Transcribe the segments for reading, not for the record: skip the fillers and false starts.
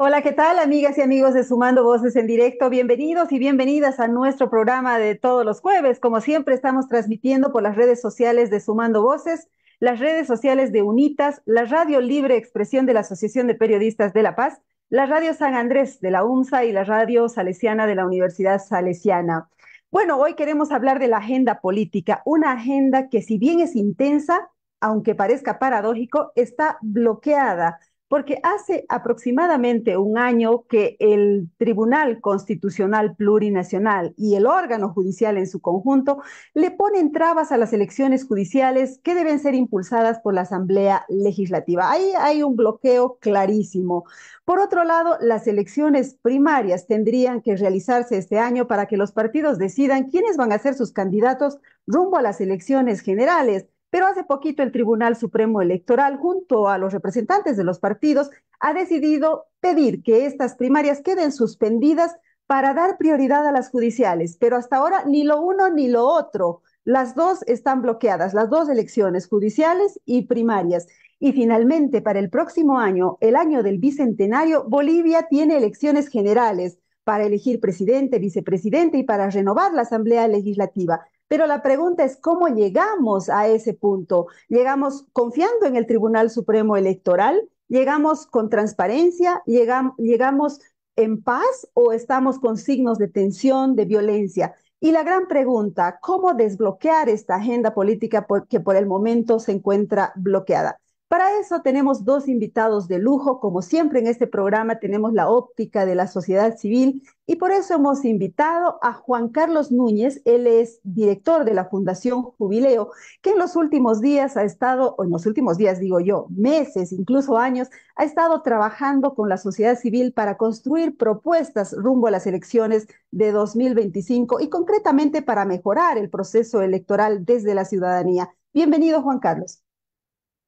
Hola, ¿qué tal, amigas y amigos de Sumando Voces en Directo? Bienvenidos y bienvenidas a nuestro programa de todos los jueves. Como siempre, estamos transmitiendo por las redes sociales de Sumando Voces, las redes sociales de UNITAS, la Radio Libre Expresión de la Asociación de Periodistas de La Paz, la Radio San Andrés de la UNSA y la Radio Salesiana de la Universidad Salesiana. Bueno, hoy queremos hablar de la agenda política, una agenda que, si bien es intensa, aunque parezca paradójico, está bloqueada porque hace aproximadamente un año que el Tribunal Constitucional Plurinacional y el órgano judicial en su conjunto le ponen trabas a las elecciones judiciales que deben ser impulsadas por la Asamblea Legislativa. Ahí hay un bloqueo clarísimo. Por otro lado, las elecciones primarias tendrían que realizarse este año para que los partidos decidan quiénes van a ser sus candidatos rumbo a las elecciones generales. Pero hace poquito el Tribunal Supremo Electoral, junto a los representantes de los partidos, ha decidido pedir que estas primarias queden suspendidas para dar prioridad a las judiciales. Pero hasta ahora ni lo uno ni lo otro. Las dos están bloqueadas, las dos elecciones judiciales y primarias. Y finalmente, para el próximo año, el año del Bicentenario, Bolivia tiene elecciones generales para elegir presidente, vicepresidente y para renovar la Asamblea Legislativa. Pero la pregunta es cómo llegamos a ese punto. ¿Llegamos confiando en el Tribunal Supremo Electoral? ¿Llegamos con transparencia? ¿Llegamos en paz o estamos con signos de tensión, de violencia? Y la gran pregunta, ¿cómo desbloquear esta agenda política que por el momento se encuentra bloqueada? Para eso tenemos dos invitados de lujo. Como siempre en este programa tenemos la óptica de la sociedad civil y por eso hemos invitado a Juan Carlos Núñez. Él es director de la Fundación Jubileo, que en los últimos días ha estado, o en los últimos días digo yo, meses, incluso años, ha estado trabajando con la sociedad civil para construir propuestas rumbo a las elecciones de 2025 y concretamente para mejorar el proceso electoral desde la ciudadanía. Bienvenido, Juan Carlos.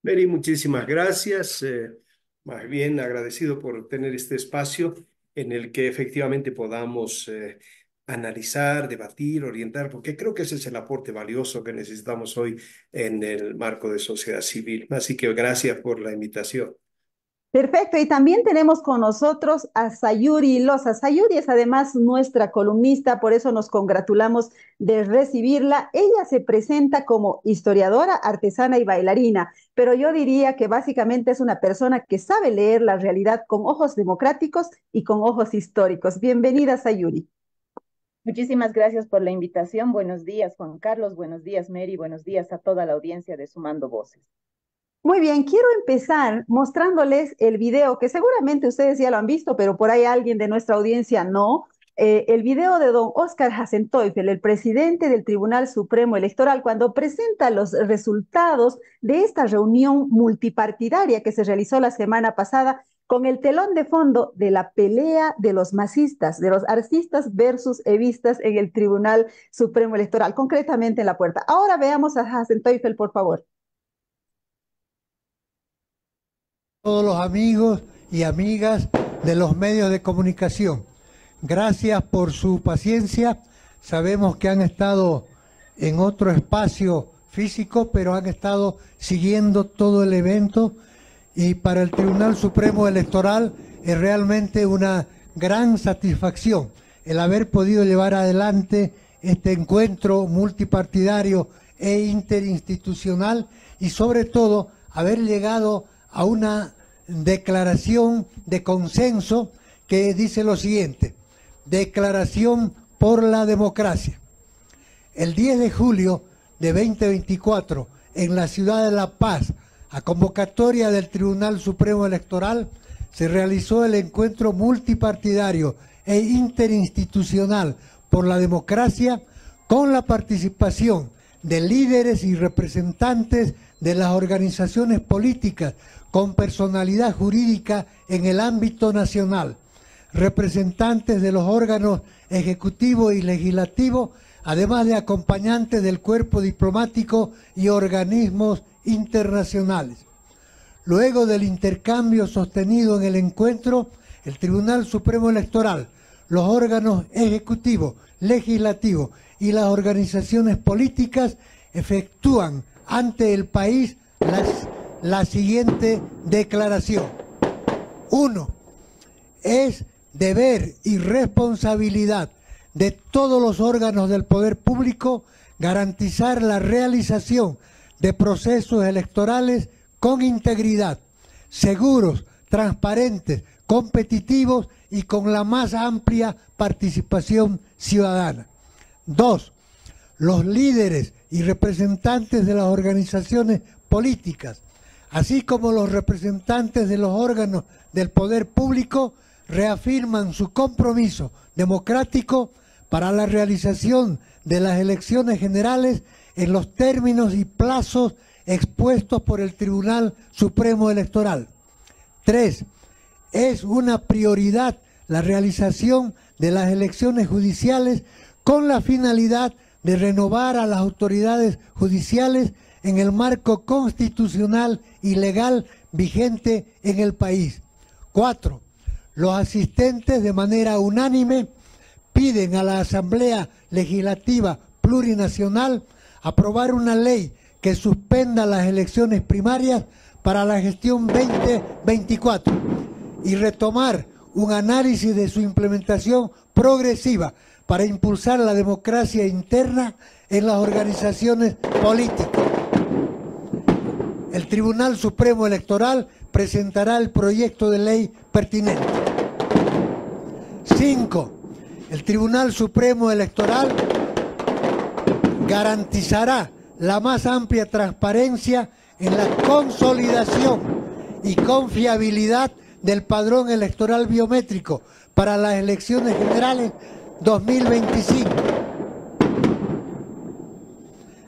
Mary, muchísimas gracias. Más bien agradecido por tener este espacio en el que efectivamente podamos analizar, debatir, orientar, porque creo que ese es el aporte valioso que necesitamos hoy en el marco de sociedad civil. Así que gracias por la invitación. Perfecto, y también tenemos con nosotros a Sayuri Loza. Sayuri es además nuestra columnista, por eso nos congratulamos de recibirla. Ella se presenta como historiadora, artesana y bailarina, pero yo diría que básicamente es una persona que sabe leer la realidad con ojos democráticos y con ojos históricos. Bienvenida, Sayuri. Muchísimas gracias por la invitación. Buenos días, Juan Carlos. Buenos días, Mary. Buenos días a toda la audiencia de Sumando Voces. Muy bien, quiero empezar mostrándoles el video que seguramente ustedes ya lo han visto, pero por ahí alguien de nuestra audiencia no. El video de don Oscar Hasenteufel, el presidente del Tribunal Supremo Electoral, cuando presenta los resultados de esta reunión multipartidaria que se realizó la semana pasada con el telón de fondo de la pelea de los masistas, de los arcistas versus evistas en el Tribunal Supremo Electoral, concretamente en la puerta. Ahora veamos a Hasenteufel, por favor. Todos los amigos y amigas de los medios de comunicación. Gracias por su paciencia. Sabemos que han estado en otro espacio físico, pero han estado siguiendo todo el evento y para el Tribunal Supremo Electoral es realmente una gran satisfacción el haber podido llevar adelante este encuentro multipartidario e interinstitucional y sobre todo haber llegado a una declaración de consenso que dice lo siguiente: declaración por la democracia. El 10 de julio de 2024, en la ciudad de La Paz, a convocatoria del Tribunal Supremo Electoral, se realizó el encuentro multipartidario e interinstitucional por la democracia con la participación de líderes y representantes de las organizaciones políticas con personalidad jurídica en el ámbito nacional, representantes de los órganos ejecutivo y legislativo, además de acompañantes del cuerpo diplomático y organismos internacionales. Luego del intercambio sostenido en el encuentro, el Tribunal Supremo Electoral, los órganos ejecutivos, legislativos y las organizaciones políticas efectúan ante el país la siguiente declaración. 1. Es deber y responsabilidad de todos los órganos del poder público garantizar la realización de procesos electorales con integridad, seguros, transparentes, competitivos y con la más amplia participación ciudadana. 2. Los líderes y representantes de las organizaciones políticas, así como los representantes de los órganos del poder público, reafirman su compromiso democrático para la realización de las elecciones generales en los términos y plazos expuestos por el Tribunal Supremo Electoral. 3. Es una prioridad la realización de las elecciones judiciales con la finalidad de renovar a las autoridades judiciales en el marco constitucional y legal vigente en el país. 4. Los asistentes de manera unánime piden a la Asamblea Legislativa Plurinacional aprobar una ley que suspenda las elecciones primarias para la gestión 2024 y retomar un análisis de su implementación progresiva para impulsar la democracia interna en las organizaciones políticas. El Tribunal Supremo Electoral presentará el proyecto de ley pertinente. 5. El Tribunal Supremo Electoral garantizará la más amplia transparencia en la consolidación y confiabilidad del padrón electoral biométrico para las elecciones generales 2025,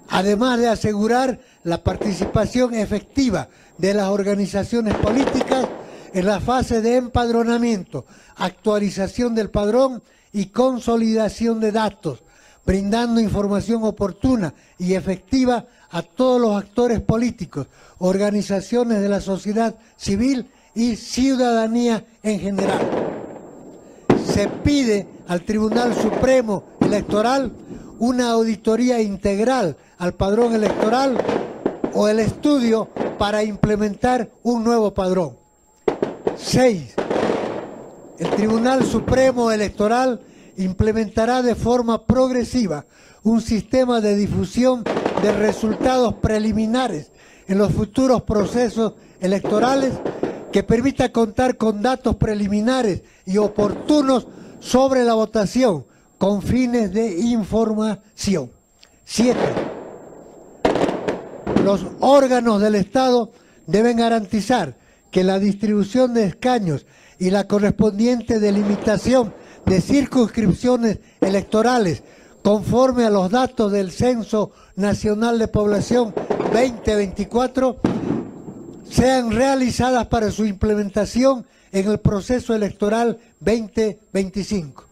además de asegurar la participación efectiva de las organizaciones políticas en la fase de empadronamiento, actualización del padrón y consolidación de datos, brindando información oportuna y efectiva a todos los actores políticos, organizaciones de la sociedad civil y ciudadanía en general. Se pide al Tribunal Supremo Electoral una auditoría integral al padrón electoral o el estudio para implementar un nuevo padrón. 6. El Tribunal Supremo Electoral implementará de forma progresiva un sistema de difusión de resultados preliminares en los futuros procesos electorales que permita contar con datos preliminares y oportunos sobre la votación con fines de información. 7. Los órganos del Estado deben garantizar que la distribución de escaños y la correspondiente delimitación de circunscripciones electorales conforme a los datos del Censo Nacional de Población 2024 sean realizadas para su implementación en el proceso electoral 2025.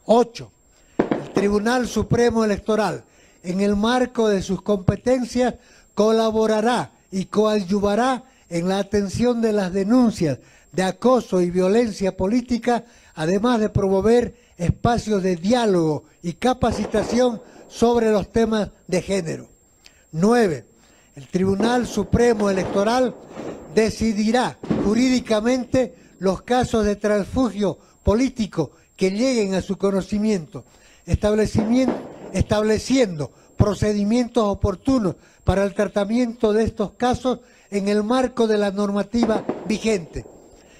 8. El Tribunal Supremo Electoral, en el marco de sus competencias, colaborará y coadyuvará en la atención de las denuncias de acoso y violencia política, además de promover espacios de diálogo y capacitación sobre los temas de género. 9. El Tribunal Supremo Electoral decidirá jurídicamente los casos de transfugio político que lleguen a su conocimiento, estableciendo procedimientos oportunos para el tratamiento de estos casos en el marco de la normativa vigente.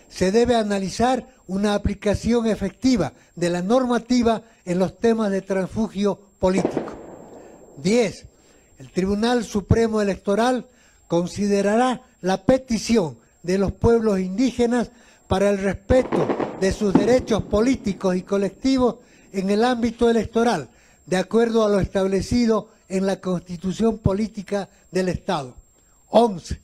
Se debe analizar una aplicación efectiva de la normativa en los temas de transfugio político. 10. El Tribunal Supremo Electoral considerará la petición de los pueblos indígenas para el respeto de sus derechos políticos y colectivos en el ámbito electoral, de acuerdo a lo establecido en la Constitución Política del Estado. 11.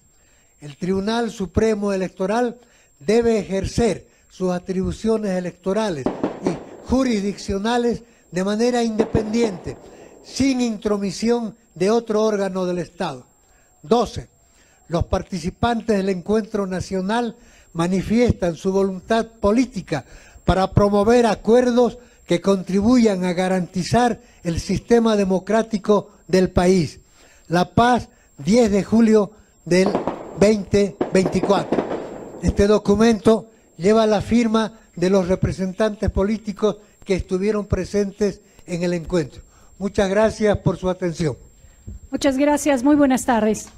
El Tribunal Supremo Electoral debe ejercer sus atribuciones electorales y jurisdiccionales de manera independiente, sin intromisión de otro órgano del Estado. 12. Los participantes del encuentro nacional manifiestan su voluntad política para promover acuerdos que contribuyan a garantizar el sistema democrático del país. La Paz, 10 de julio del 2024. Este documento lleva la firma de los representantes políticos que estuvieron presentes en el encuentro. Muchas gracias por su atención. Muchas gracias, muy buenas tardes.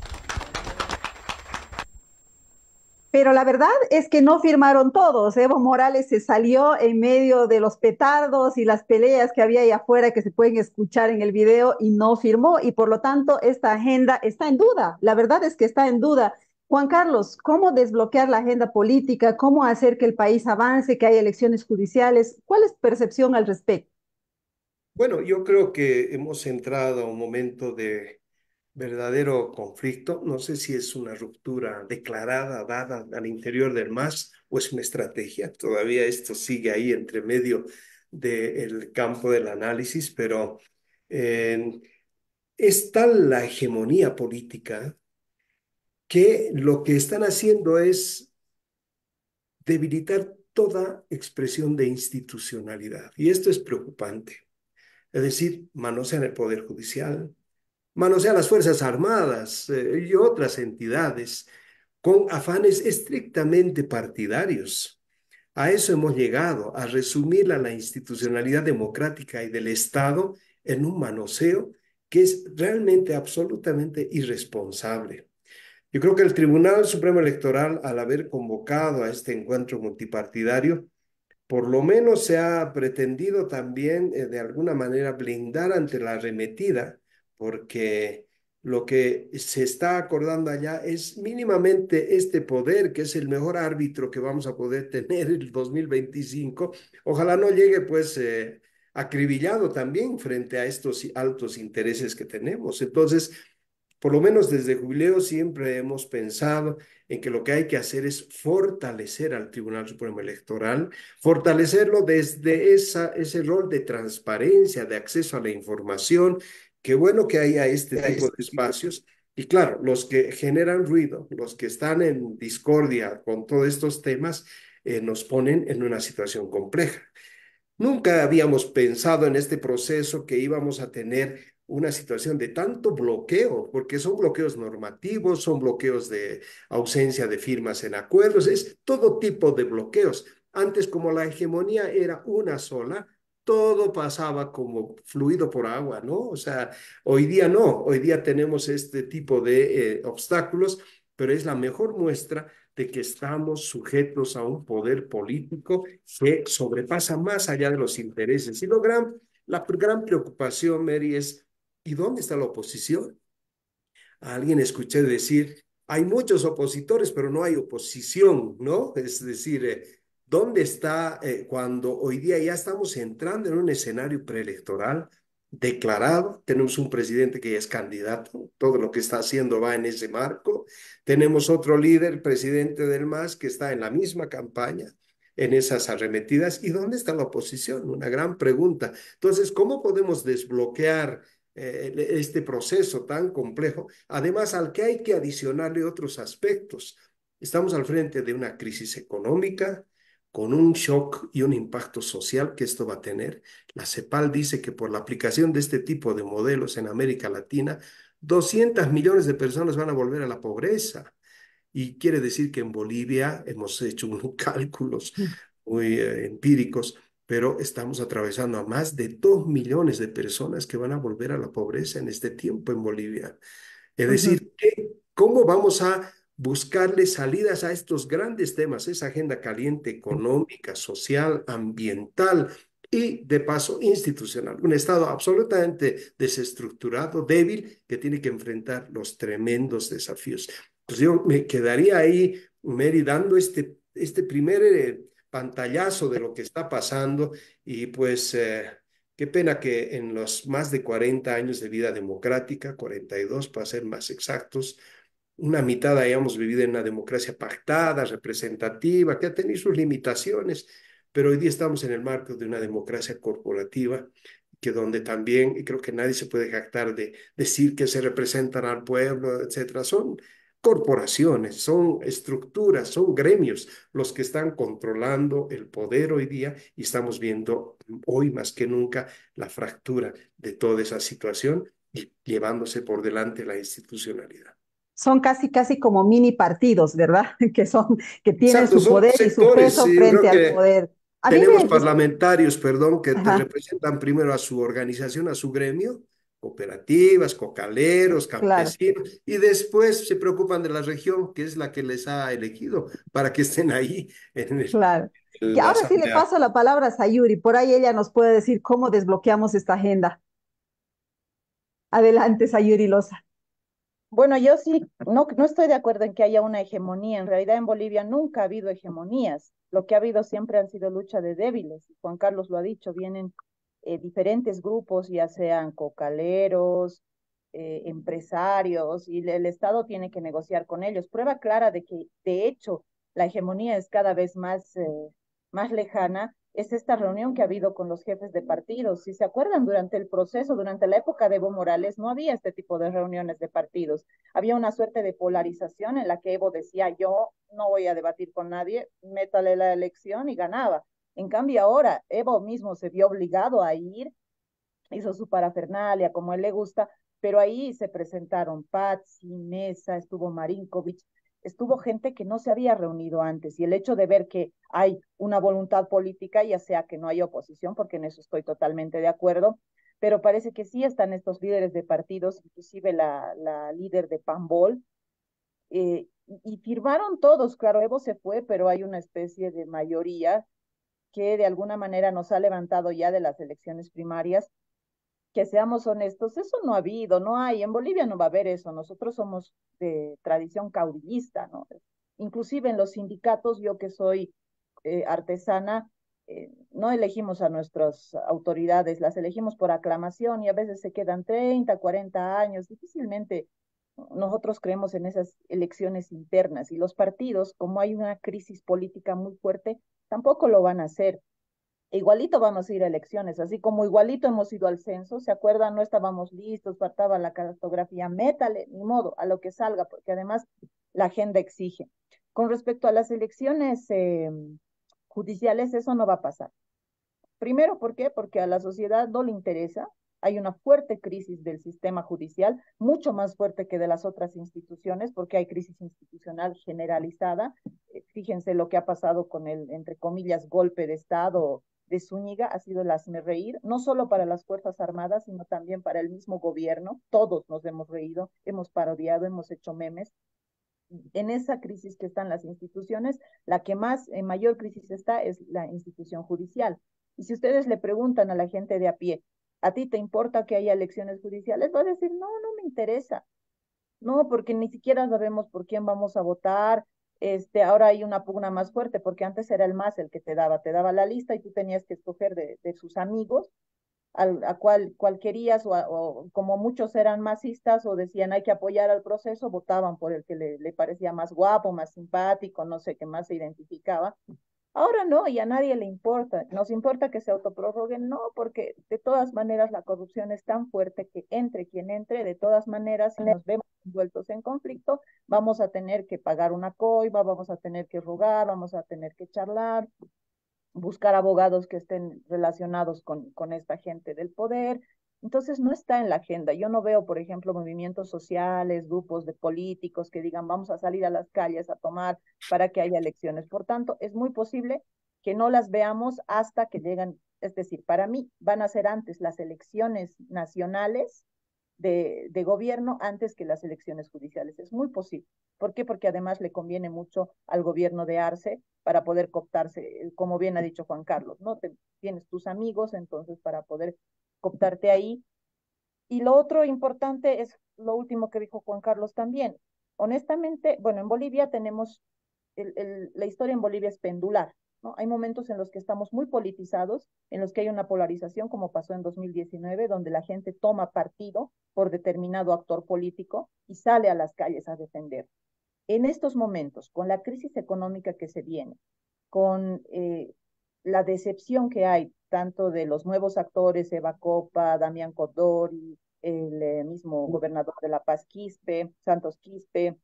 Pero la verdad es que no firmaron todos. Evo Morales se salió en medio de los petardos y las peleas que había ahí afuera que se pueden escuchar en el video y no firmó y por lo tanto esta agenda está en duda. La verdad es que está en duda. Juan Carlos, ¿cómo desbloquear la agenda política? ¿Cómo hacer que el país avance, que haya elecciones judiciales? ¿Cuál es tu percepción al respecto? Bueno, yo creo que hemos entrado a un momento de verdadero conflicto. No sé si es una ruptura declarada, dada al interior del MAS o es una estrategia. Todavía esto sigue ahí entre medio del campo del análisis, pero eh, es tal la hegemonía política que lo que están haciendo es debilitar toda expresión de institucionalidad. Y esto es preocupante. Es decir, manosean el Poder Judicial, manosean las Fuerzas Armadas y otras entidades con afanes estrictamente partidarios. A eso hemos llegado, a resumir la institucionalidad democrática y del Estado en un manoseo que es realmente absolutamente irresponsable. Yo creo que el Tribunal Supremo Electoral, al haber convocado a este encuentro multipartidario, por lo menos se ha pretendido también de alguna manera blindar ante la arremetida, porque lo que se está acordando allá es mínimamente este poder, que es el mejor árbitro que vamos a poder tener en el 2025. Ojalá no llegue pues acribillado también frente a estos altos intereses que tenemos. Entonces, por lo menos desde Jubileo siempre hemos pensado en que lo que hay que hacer es fortalecer al Tribunal Supremo Electoral, fortalecerlo desde ese rol de transparencia, de acceso a la información. Qué bueno que haya este tipo de espacios. Y claro, los que generan ruido, los que están en discordia con todos estos temas, nos ponen en una situación compleja. Nunca habíamos pensado en este proceso que íbamos a tener una situación de tanto bloqueo, porque son bloqueos normativos, son bloqueos de ausencia de firmas en acuerdos, es todo tipo de bloqueos. Antes, como la hegemonía era una sola, todo pasaba como fluido por agua, ¿no? O sea, hoy día no, hoy día tenemos este tipo de obstáculos, pero es la mejor muestra de que estamos sujetos a un poder político que sobrepasa más allá de los intereses. Y la gran preocupación, Mary, es, ¿y dónde está la oposición? A alguien escuché decir, hay muchos opositores, pero no hay oposición, ¿no? Es decir, ¿dónde está cuando hoy día ya estamos entrando en un escenario preelectoral declarado? Tenemos un presidente que ya es candidato, todo lo que está haciendo va en ese marco. Tenemos otro líder, presidente del MAS, que está en la misma campaña, en esas arremetidas. ¿Y dónde está la oposición? Una gran pregunta. Entonces, ¿cómo podemos desbloquear este proceso tan complejo, además al que hay que adicionarle otros aspectos? Estamos al frente de una crisis económica con un shock y un impacto social que esto va a tener. La CEPAL dice que por la aplicación de este tipo de modelos en América Latina, 200 millones de personas van a volver a la pobreza. Y quiere decir que en Bolivia hemos hecho unos cálculos muy empíricos, pero estamos atravesando a más de 2 millones de personas que van a volver a la pobreza en este tiempo en Bolivia. Es Ujú. decir, ¿cómo vamos a buscarle salidas a estos grandes temas, esa agenda caliente económica, social, ambiental y de paso institucional? Un Estado absolutamente desestructurado, débil, que tiene que enfrentar los tremendos desafíos. Pues yo me quedaría ahí, Mary, dando este primer pantallazo de lo que está pasando y pues qué pena que en los más de 40 años de vida democrática, 42 para ser más exactos, una mitad hayamos vivido en una democracia pactada, representativa, que ha tenido sus limitaciones, pero hoy día estamos en el marco de una democracia corporativa, que donde también, y creo que nadie se puede jactar de decir que se representan al pueblo, etcétera. Son corporaciones, son estructuras, son gremios los que están controlando el poder hoy día y estamos viendo hoy más que nunca la fractura de toda esa situación y llevándose por delante la institucionalidad. Son casi, casi como mini partidos, ¿verdad? Que tienen Exacto, su son poder y su sectores, peso y yo frente creo al que poder. A mí Tenemos me gusta, parlamentarios, perdón, que te ajá, representan primero a su organización, a su gremio, cooperativas, cocaleros, claro, campesinos, y después se preocupan de la región, que es la que les ha elegido, para que estén ahí claro. Que en la ahora sí le asamblea. paso la palabra a Sayuri, por ahí ella nos puede decir cómo desbloqueamos esta agenda. Adelante, Sayuri Loza. Bueno, yo sí, no estoy de acuerdo en que haya una hegemonía. En realidad en Bolivia nunca ha habido hegemonías. Lo que ha habido siempre han sido lucha de débiles. Juan Carlos lo ha dicho, vienen diferentes grupos, ya sean cocaleros, empresarios, y el Estado tiene que negociar con ellos. Prueba clara de que, de hecho, la hegemonía es cada vez más lejana. Es esta reunión que ha habido con los jefes de partidos. Si se acuerdan, durante el proceso, durante la época de Evo Morales, no había este tipo de reuniones de partidos. Había una suerte de polarización en la que Evo decía, yo no voy a debatir con nadie, métale la elección y ganaba. En cambio, ahora Evo mismo se vio obligado a ir, hizo su parafernalia como a él le gusta, pero ahí se presentaron Patsy, Mesa, estuvo Marinkovic, estuvo gente que no se había reunido antes, y el hecho de ver que hay una voluntad política, ya sea que no hay oposición, porque en eso estoy totalmente de acuerdo, pero parece que sí están estos líderes de partidos, inclusive la líder de Pambol, y firmaron todos, claro, Evo se fue, pero hay una especie de mayoría que de alguna manera nos ha levantado ya de las elecciones primarias. Que seamos honestos, eso no ha habido, no hay, en Bolivia no va a haber eso, nosotros somos de tradición caudillista, ¿no? Inclusive en los sindicatos, yo que soy artesana, no elegimos a nuestras autoridades, las elegimos por aclamación y a veces se quedan 30, 40 años, difícilmente nosotros creemos en esas elecciones internas, y los partidos, como hay una crisis política muy fuerte, tampoco lo van a hacer. Igualito vamos a ir a elecciones, así como igualito hemos ido al censo, ¿se acuerdan? No estábamos listos, faltaba la cartografía, métale, ni modo, a lo que salga, porque además la agenda exige. Con respecto a las elecciones judiciales, eso no va a pasar. Primero, ¿por qué? Porque a la sociedad no le interesa. Hay una fuerte crisis del sistema judicial, mucho más fuerte que de las otras instituciones, porque hay crisis institucional generalizada. Fíjense lo que ha pasado con el, entre comillas, golpe de Estado de Zúñiga, ha sido el reír, no solo para las Fuerzas Armadas, sino también para el mismo gobierno. Todos nos hemos reído, hemos parodiado, hemos hecho memes. En esa crisis que están las instituciones, la que más en mayor crisis está es la institución judicial. Y si ustedes le preguntan a la gente de a pie, ¿a ti te importa que haya elecciones judiciales? Va a decir, no, no me interesa. No, porque ni siquiera sabemos por quién vamos a votar. Ahora hay una pugna más fuerte, porque antes era el MAS el que te daba la lista y tú tenías que escoger de sus amigos a cual querías, o como muchos eran masistas o decían hay que apoyar al proceso, votaban por el que le parecía más guapo, más simpático, no sé qué más se identificaba. Ahora no, y a nadie le importa. Nos importa que se autoprorroguen, no, porque de todas maneras la corrupción es tan fuerte que entre quien entre, de todas maneras, si nos vemos envueltos en conflicto, vamos a tener que pagar una coima, vamos a tener que rogar, vamos a tener que charlar, buscar abogados que estén relacionados con esta gente del poder. Entonces no está en la agenda. Yo no veo, por ejemplo, movimientos sociales, grupos de políticos que digan vamos a salir a las calles a tomar para que haya elecciones. Por tanto, es muy posible que no las veamos hasta que llegan, es decir, para mí van a ser antes las elecciones nacionales de gobierno antes que las elecciones judiciales. Es muy posible. ¿Por qué? Porque además le conviene mucho al gobierno de Arce para poder cooptarse, como bien ha dicho Juan Carlos, ¿no? Tienes tus amigos, entonces para poder cooptarte ahí. Y lo otro importante es lo último que dijo Juan Carlos también. Honestamente, bueno, en Bolivia tenemos, la historia en Bolivia es pendular, ¿no? Hay momentos en los que estamos muy politizados, en los que hay una polarización, como pasó en 2019, donde la gente toma partido por determinado actor político y sale a las calles a defender. En estos momentos, con la crisis económica que se viene, con la decepción que hay tanto de los nuevos actores, Eva Copa, Damián Cordori, el mismo gobernador de La Paz, Quispe, Santos Quispe,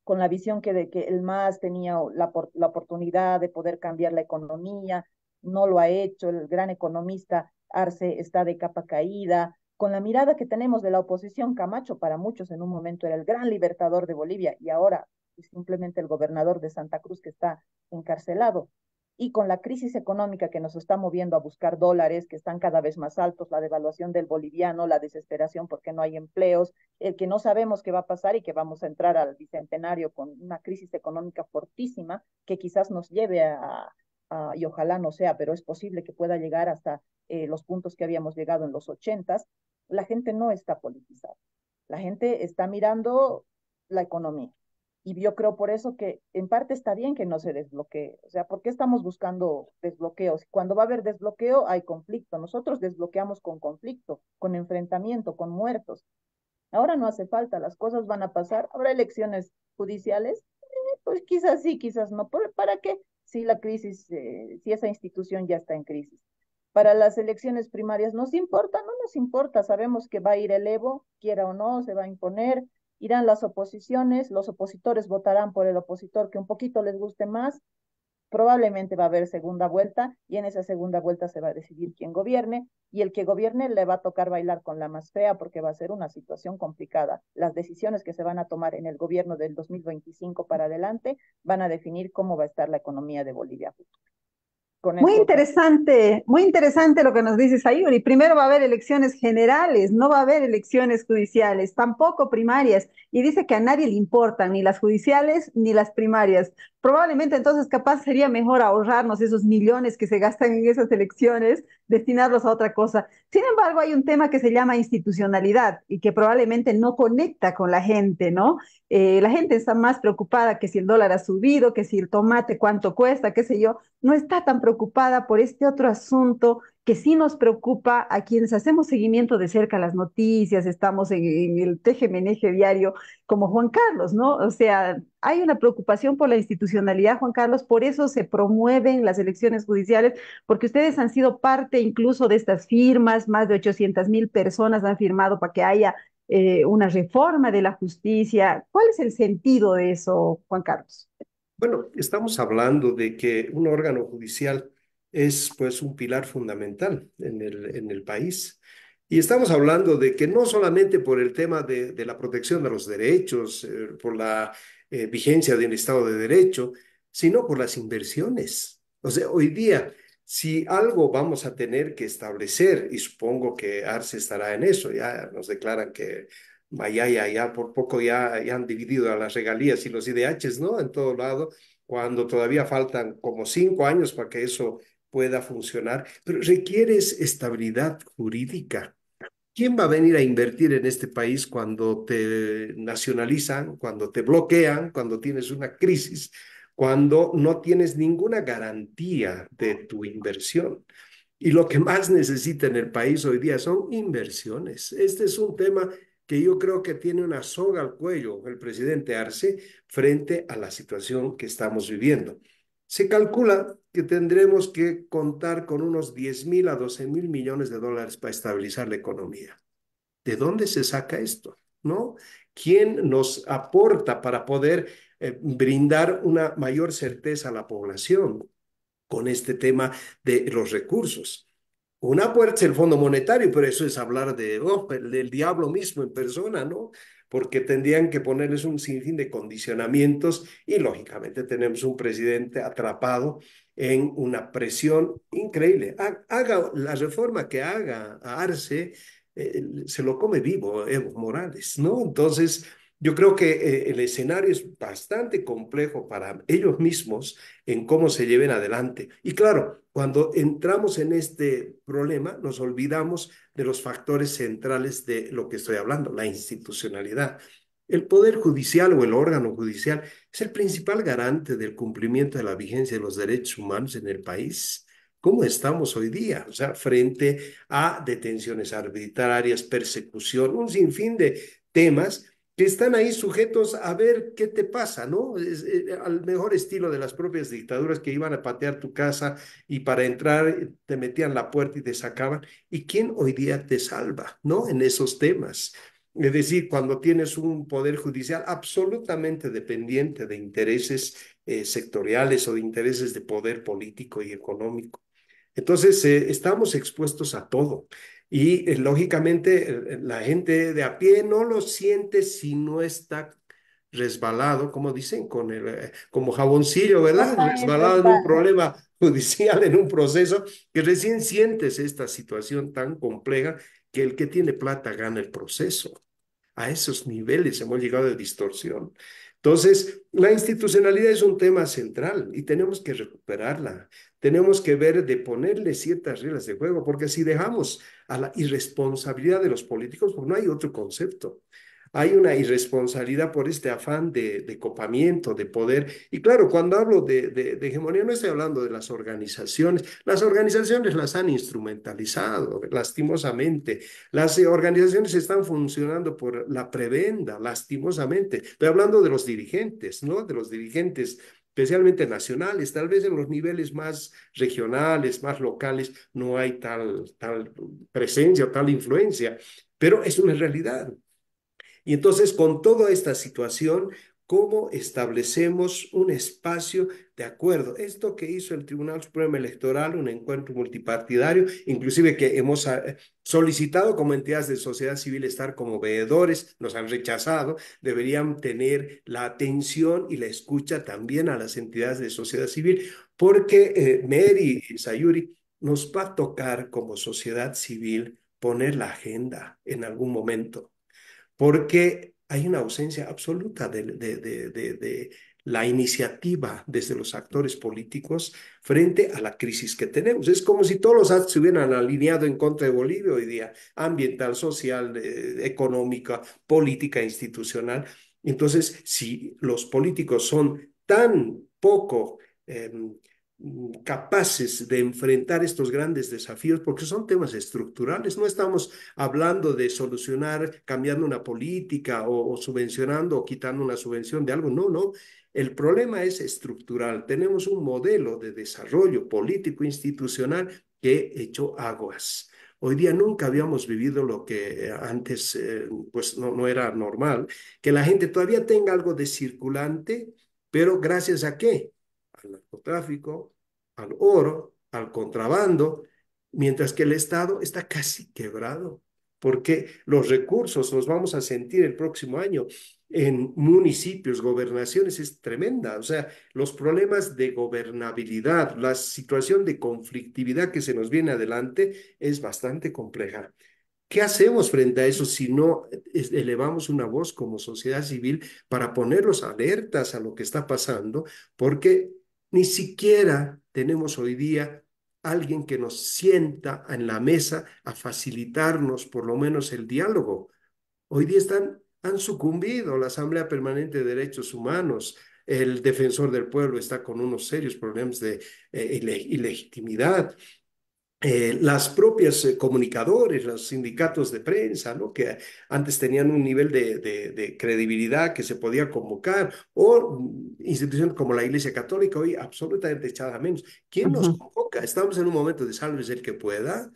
con la visión que de que el MAS tenía la oportunidad de poder cambiar la economía, no lo ha hecho, el gran economista Arce está de capa caída, con la mirada que tenemos de la oposición, Camacho para muchos en un momento era el gran libertador de Bolivia y ahora es simplemente el gobernador de Santa Cruz que está encarcelado. y con la crisis económica que nos está moviendo a buscar dólares que están cada vez más altos, la devaluación del boliviano, la desesperación porque no hay empleos, el que no sabemos qué va a pasar y que vamos a entrar al bicentenario con una crisis económica fortísima que quizás nos lleve y ojalá no sea, pero es posible que pueda llegar hasta los puntos que habíamos llegado en los 80s, la gente no está politizada. La gente está mirando la economía. Y yo creo por eso que en parte está bien que no se desbloquee. O sea, ¿por qué estamos buscando desbloqueos? Cuando va a haber desbloqueo hay conflicto. Nosotros desbloqueamos con conflicto, con enfrentamiento, con muertos. Ahora no hace falta, las cosas van a pasar. Habrá elecciones judiciales, pues quizás sí, quizás no. ¿Para qué? Si la crisis, si esa institución ya está en crisis. Para las elecciones primarias, ¿nos importa? No nos importa. Sabemos que va a ir el Evo, quiera o no, se va a imponer. Irán las oposiciones, los opositores votarán por el opositor que un poquito les guste más, probablemente va a haber segunda vuelta y en esa segunda vuelta se va a decidir quién gobierne y el que gobierne le va a tocar bailar con la más fea porque va a ser una situación complicada. Las decisiones que se van a tomar en el gobierno del 2025 para adelante van a definir cómo va a estar la economía de Bolivia. Con eso, Muy interesante lo que nos dices, Sayuri. Primero va a haber elecciones generales, no va a haber elecciones judiciales, tampoco primarias. Y dice que a nadie le importan ni las judiciales ni las primarias. Probablemente entonces capaz sería mejor ahorrarnos esos millones que se gastan en esas elecciones, destinarlos a otra cosa. Sin embargo, hay un tema que se llama institucionalidad y que probablemente no conecta con la gente, ¿no? La gente está más preocupada que si el dólar ha subido, que si el tomate cuánto cuesta, qué sé yo, no está tan preocupada por este otro asunto que sí nos preocupa a quienes hacemos seguimiento de cerca a las noticias, estamos en el teje-meneje diario, como Juan Carlos, ¿no? O sea, hay una preocupación por la institucionalidad, Juan Carlos, por eso se promueven las elecciones judiciales, porque ustedes han sido parte incluso de estas firmas, más de 800,000 personas han firmado para que haya una reforma de la justicia. ¿Cuál es el sentido de eso, Juan Carlos? Bueno, estamos hablando de que un órgano judicial es pues un pilar fundamental en el país. Y estamos hablando de que no solamente por el tema de la protección de los derechos, por la vigencia del Estado de Derecho, sino por las inversiones. O sea, hoy día, si algo vamos a tener que establecer, y supongo que Arce estará en eso, ya nos declaran que ya, por poco ya han dividido a las regalías y los IDHs, ¿no? En todo lado, cuando todavía faltan como 5 años para que eso pueda funcionar, pero requieres estabilidad jurídica. ¿Quién va a venir a invertir en este país cuando te nacionalizan, cuando te bloquean, cuando tienes una crisis, cuando no tienes ninguna garantía de tu inversión? Y lo que más necesita en el país hoy día son inversiones. Este es un tema que yo creo que tiene una soga al cuello el presidente Arce frente a la situación que estamos viviendo. Se calcula que tendremos que contar con unos 10,000 a 12,000 millones de dólares para estabilizar la economía. ¿De dónde se saca esto? ¿No? ¿Quién nos aporta para poder brindar una mayor certeza a la población con este tema de los recursos? Una puerta es el Fondo Monetario, pero eso es hablar del diablo mismo en persona, ¿no? Porque tendrían que ponerles un sinfín de condicionamientos y lógicamente tenemos un presidente atrapado en una presión increíble. Haga la reforma que haga a Arce, se lo come vivo Evo Morales, ¿no? Entonces, yo creo que el escenario es bastante complejo para ellos mismos en cómo se lleven adelante. Y claro, cuando entramos en este problema, nos olvidamos de los factores centrales de lo que estoy hablando, la institucionalidad. El Poder Judicial o el órgano judicial es el principal garante del cumplimiento de la vigencia de los derechos humanos en el país. ¿Cómo estamos hoy día? O sea, frente a detenciones arbitrarias, persecución, un sinfín de temas que están ahí sujetos a ver qué te pasa, ¿no? Al mejor estilo de las propias dictaduras que iban a patear tu casa y para entrar te metían la puerta y te sacaban. ¿Y quién hoy día te salva, ¿no? En esos temas. Es decir, cuando tienes un poder judicial absolutamente dependiente de intereses sectoriales o de intereses de poder político y económico. Entonces, estamos expuestos a todo. Y lógicamente la gente de a pie no lo siente si no está resbalado, como dicen, como jaboncillo, ¿verdad? Ajá, Resbalado en un problema judicial, en un proceso, que recién sientes esta situación tan compleja que el que tiene plata gana el proceso. A esos niveles hemos llegado de distorsión. Entonces, la institucionalidad es un tema central y tenemos que recuperarla. Tenemos que ver de ponerle ciertas reglas de juego, porque si dejamos a la irresponsabilidad de los políticos, pues no hay otro concepto. Hay una irresponsabilidad por este afán de copamiento, de poder. Y claro, cuando hablo de hegemonía, no estoy hablando de las organizaciones. Las organizaciones las han instrumentalizado, lastimosamente. Las organizaciones están funcionando por la prebenda, lastimosamente. Estoy hablando de los dirigentes, ¿no? De los dirigentes especialmente nacionales, tal vez en los niveles más regionales, más locales, no hay tal presencia, tal influencia, pero es una realidad. Y entonces, con toda esta situación, ¿cómo establecemos un espacio de acuerdo? Esto que hizo el Tribunal Supremo Electoral, un encuentro multipartidario, inclusive que hemos solicitado como entidades de sociedad civil estar como veedores, nos han rechazado, deberían tener la atención y la escucha también a las entidades de sociedad civil, porque Mary y Sayuri, nos va a tocar como sociedad civil poner la agenda en algún momento porque hay una ausencia absoluta de la iniciativa desde los actores políticos frente a la crisis que tenemos. Es como si todos los actos se hubieran alineado en contra de Bolivia hoy día, ambiental, social, económica, política, institucional. Entonces, si los políticos son tan poco capaces de enfrentar estos grandes desafíos, porque son temas estructurales, no estamos hablando de solucionar cambiando una política o subvencionando o quitando una subvención de algo. No, no. El problema es estructural. Tenemos un modelo de desarrollo político institucional que echó aguas. Hoy día nunca habíamos vivido lo que antes pues no era normal, que la gente todavía tenga algo de circulante, pero gracias a qué? Al narcotráfico, al oro, al contrabando, mientras que el Estado está casi quebrado, porque los recursos los vamos a sentir el próximo año en municipios, gobernaciones, es tremenda. O sea, los problemas de gobernabilidad, la situación de conflictividad que se nos viene adelante es bastante compleja. ¿Qué hacemos frente a eso si no elevamos una voz como sociedad civil para ponerlos alertas a lo que está pasando? Porque ni siquiera tenemos hoy día alguien que nos sienta en la mesa a facilitarnos por lo menos el diálogo. Hoy día han sucumbido la Asamblea Permanente de Derechos Humanos. El defensor del pueblo está con unos serios problemas de ilegitimidad. Las propias comunicadores, los sindicatos de prensa, ¿no? Que antes tenían un nivel de credibilidad que se podía convocar, o instituciones como la Iglesia Católica, hoy absolutamente echada a menos. ¿Quién nos Ujú, convoca? Estamos en un momento de sálvese el que pueda.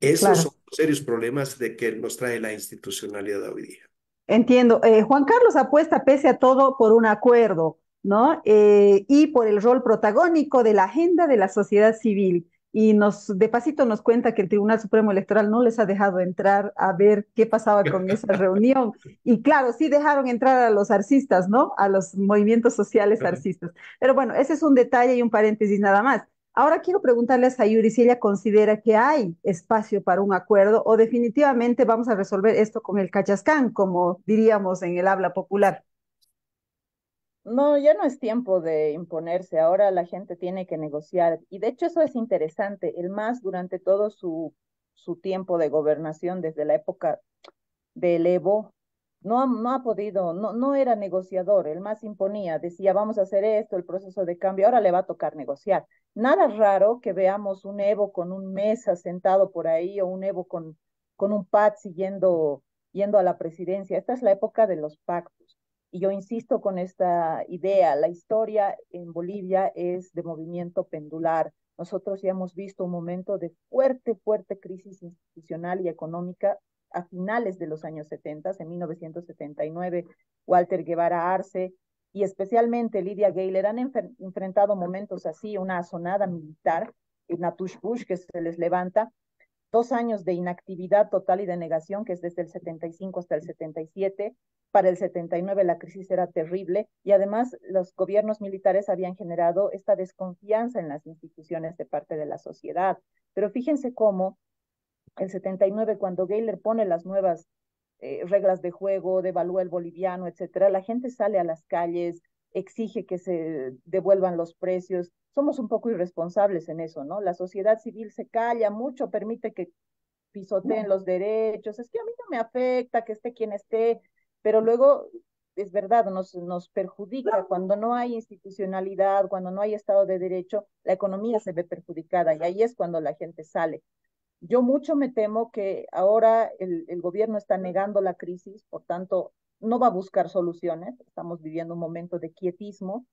Esos son claro. serios problemas de que nos trae la institucionalidad hoy día. Entiendo. Juan Carlos apuesta pese a todo por un acuerdo, ¿no? Y por el rol protagónico de la agenda de la sociedad civil. Y de pasito nos cuenta que el Tribunal Supremo Electoral no les ha dejado entrar a ver qué pasaba con esa reunión. Y claro, sí dejaron entrar a los arcistas, ¿no? A los movimientos sociales arcistas. Pero bueno, ese es un detalle y un paréntesis nada más. Ahora quiero preguntarle a Sayuri si ella considera que hay espacio para un acuerdo o definitivamente vamos a resolver esto con el cachascán, como diríamos en el habla popular. No, ya no es tiempo de imponerse, ahora la gente tiene que negociar. Y de hecho eso es interesante. El MAS durante todo su tiempo de gobernación, desde la época del Evo, no ha podido, no era negociador, el MAS imponía, decía vamos a hacer esto, el proceso de cambio, ahora le va a tocar negociar. Nada raro que veamos un Evo con un Mesa sentado por ahí o un Evo con un Pazzi yendo a la presidencia. Esta es la época de los pactos. Y yo insisto con esta idea, la historia en Bolivia es de movimiento pendular. Nosotros ya hemos visto un momento de fuerte crisis institucional y económica a finales de los años 70, en 1979, Walter Guevara Arce y especialmente Lydia Gayler han enfrentado momentos así, una asonada militar, Natush Bush, que se les levanta, 2 años de inactividad total y de negación, que es desde el 75 hasta el 77, Para el 79 la crisis era terrible y además los gobiernos militares habían generado esta desconfianza en las instituciones de parte de la sociedad. Pero fíjense cómo el 79, cuando Gayler pone las nuevas reglas de juego, devalúa el boliviano, etcétera, la gente sale a las calles, exige que se devuelvan los precios. Somos un poco irresponsables en eso, ¿no? La sociedad civil se calla mucho, permite que pisoteen los derechos, es que a mí no me afecta que esté quien esté, pero luego es verdad, nos perjudica cuando no hay institucionalidad, cuando no hay Estado de Derecho, la economía se ve perjudicada y ahí es cuando la gente sale. Yo mucho me temo que ahora el gobierno está negando la crisis, por tanto, no va a buscar soluciones. Estamos viviendo un momento de quietismo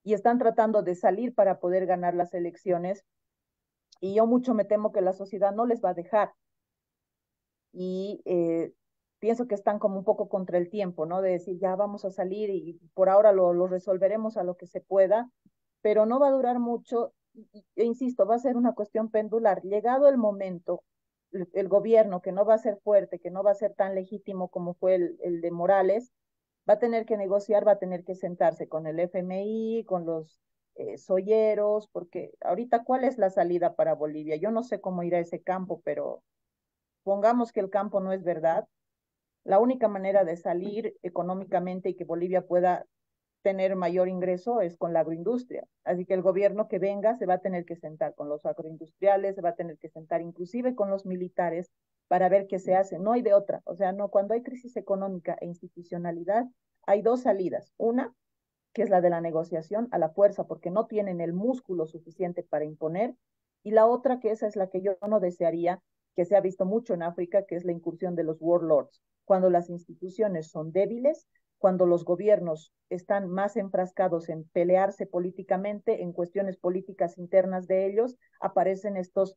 y están tratando de salir para poder ganar las elecciones. Y yo mucho me temo que la sociedad no les va a dejar. Y pienso que están como un poco contra el tiempo, ¿no? De decir, ya vamos a salir y por ahora lo resolveremos a lo que se pueda, pero no va a durar mucho e insisto, va a ser una cuestión pendular. Llegado el momento, el gobierno que no va a ser fuerte, que no va a ser tan legítimo como fue el de Morales, va a tener que negociar, va a tener que sentarse con el FMI, con los solleros, porque ahorita, ¿cuál es la salida para Bolivia? Yo no sé cómo irá ese campo, pero pongamos que el campo no es verdad. La única manera de salir económicamente y que Bolivia pueda tener mayor ingreso es con la agroindustria. Así que el gobierno que venga se va a tener que sentar con los agroindustriales, se va a tener que sentar inclusive con los militares para ver qué se hace. No hay de otra. O sea, no, cuando hay crisis económica e institucionalidad, hay dos salidas. Una, que es la de la negociación a la fuerza, porque no tienen el músculo suficiente para imponer. Y la otra, que esa es la que yo no desearía, que se ha visto mucho en África, que es la incursión de los warlords. Cuando las instituciones son débiles, cuando los gobiernos están más enfrascados en pelearse políticamente, en cuestiones políticas internas de ellos, aparecen estos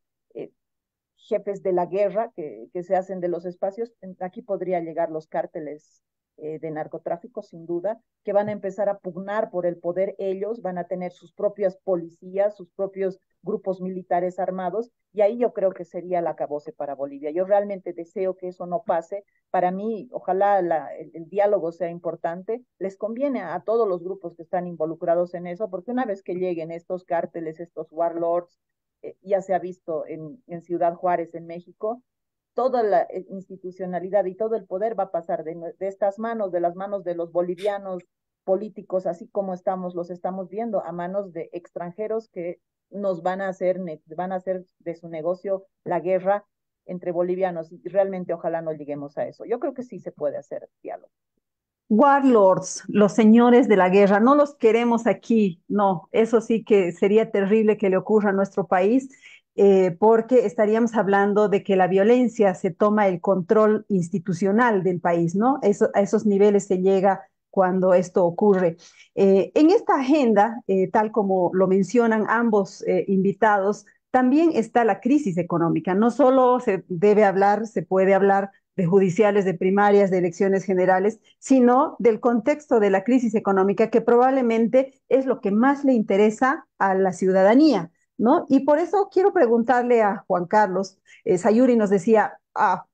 jefes de la guerra que se hacen de los espacios. Aquí podría llegar los cárteles de narcotráfico, sin duda, que van a empezar a pugnar por el poder ellos, van a tener sus propias policías, sus propios grupos militares armados, y ahí yo creo que sería el acabose para Bolivia. Yo realmente deseo que eso no pase. Para mí, ojalá el diálogo sea importante. Les conviene a todos los grupos que están involucrados en eso, porque una vez que lleguen estos cárteles, estos warlords, ya se ha visto en Ciudad Juárez, en México, toda la institucionalidad y todo el poder va a pasar de estas manos, de las manos de los bolivianos políticos, así como los estamos viendo, a manos de extranjeros que nos van a hacer de su negocio la guerra entre bolivianos y realmente ojalá no lleguemos a eso. Yo creo que sí se puede hacer diálogo. Warlords, los señores de la guerra, no los queremos aquí, no, eso sí que sería terrible que le ocurra a nuestro país, porque estaríamos hablando de que la violencia se toma el control institucional del país, ¿no? A esos niveles se llega cuando esto ocurre. En esta agenda, tal como lo mencionan ambos invitados, también está la crisis económica. No solo se debe hablar, se puede hablar de judiciales, de primarias, de elecciones generales, sino del contexto de la crisis económica, que probablemente es lo que más le interesa a la ciudadanía, ¿no? Y por eso quiero preguntarle a Juan Carlos, Sayuri nos decía,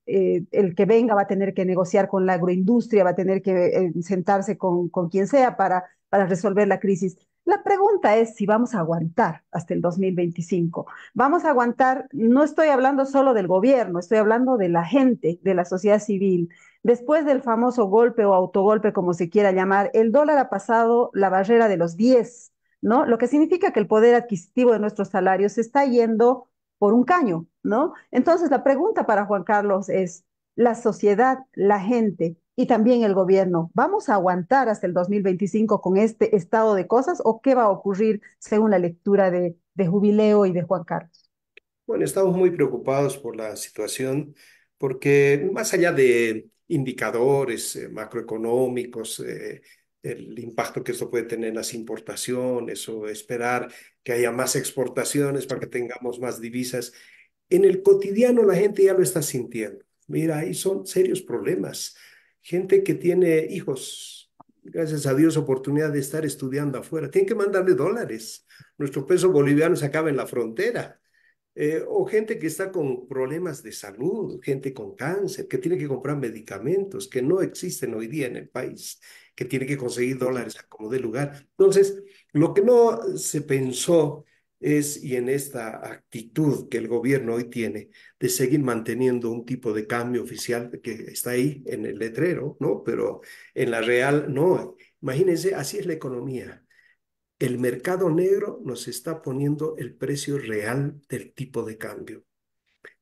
el que venga va a tener que negociar con la agroindustria, va a tener que sentarse con quien sea para resolver la crisis. La pregunta es si vamos a aguantar hasta el 2025. Vamos a aguantar, no estoy hablando solo del gobierno, estoy hablando de la gente, de la sociedad civil. Después del famoso golpe o autogolpe, como se quiera llamar, el dólar ha pasado la barrera de los 10, ¿no? Lo que significa que el poder adquisitivo de nuestros salarios se está yendo por un caño, ¿no? Entonces, la pregunta para Juan Carlos es, la sociedad, la gente y también el gobierno, ¿vamos a aguantar hasta el 2025 con este estado de cosas o qué va a ocurrir según la lectura de Jubileo y de Juan Carlos? Bueno, estamos muy preocupados por la situación porque más allá de indicadores macroeconómicos, el impacto que esto puede tener en las importaciones o esperar que haya más exportaciones para que tengamos más divisas, en el cotidiano la gente ya lo está sintiendo. Mira, ahí son serios problemas. Gente que tiene hijos, gracias a Dios, oportunidad de estar estudiando afuera, tienen que mandarle dólares. Nuestro peso boliviano se acaba en la frontera. o gente que está con problemas de salud, gente con cáncer, que tiene que comprar medicamentos que no existen hoy día en el país, que tiene que conseguir dólares a como dé lugar. Entonces, lo que no se pensó es, y en esta actitud que el gobierno hoy tiene, de seguir manteniendo un tipo de cambio oficial que está ahí en el letrero, ¿no? Pero en la real, no. Imagínense, así es la economía. El mercado negro nos está poniendo el precio real del tipo de cambio.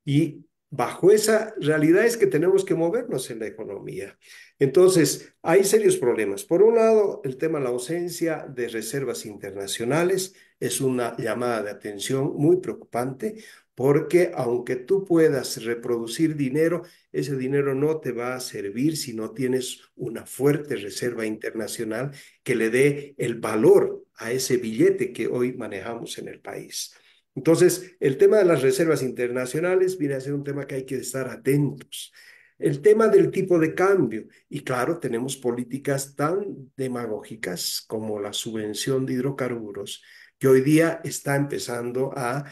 Y bajo esa realidad es que tenemos que movernos en la economía. Entonces, hay serios problemas. Por un lado, el tema de la ausencia de reservas internacionales es una llamada de atención muy preocupante porque aunque tú puedas reproducir dinero, ese dinero no te va a servir si no tienes una fuerte reserva internacional que le dé el valor a ese billete que hoy manejamos en el país. Entonces, el tema de las reservas internacionales viene a ser un tema que hay que estar atentos. El tema del tipo de cambio. Y claro, tenemos políticas tan demagógicas como la subvención de hidrocarburos, que hoy día está empezando a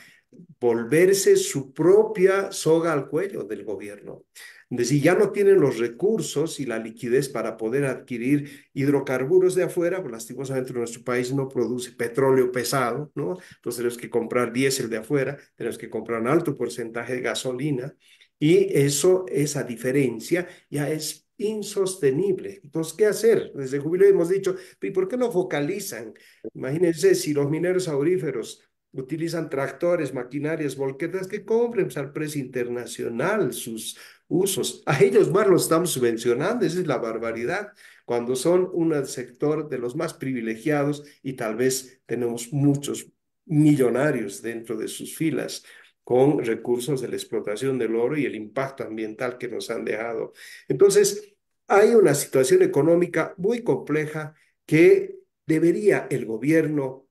volverse su propia soga al cuello del gobierno. Es decir, ya no tienen los recursos y la liquidez para poder adquirir hidrocarburos de afuera, pues lastimosamente nuestro país no produce petróleo pesado, ¿no? Entonces tenemos que comprar diésel de afuera, tenemos que comprar un alto porcentaje de gasolina y eso, esa diferencia ya es insostenible. Entonces, ¿qué hacer? Desde Jubileo hemos dicho, ¿y por qué no focalizan? Imagínense si los mineros auríferos utilizan tractores, maquinarias, volquetas, que compren pues, al precio internacional sus usos. A ellos más los estamos subvencionando, esa es la barbaridad, cuando son un sector de los más privilegiados y tal vez tenemos muchos millonarios dentro de sus filas con recursos de la explotación del oro y el impacto ambiental que nos han dejado. Entonces, hay una situación económica muy compleja que debería el gobierno,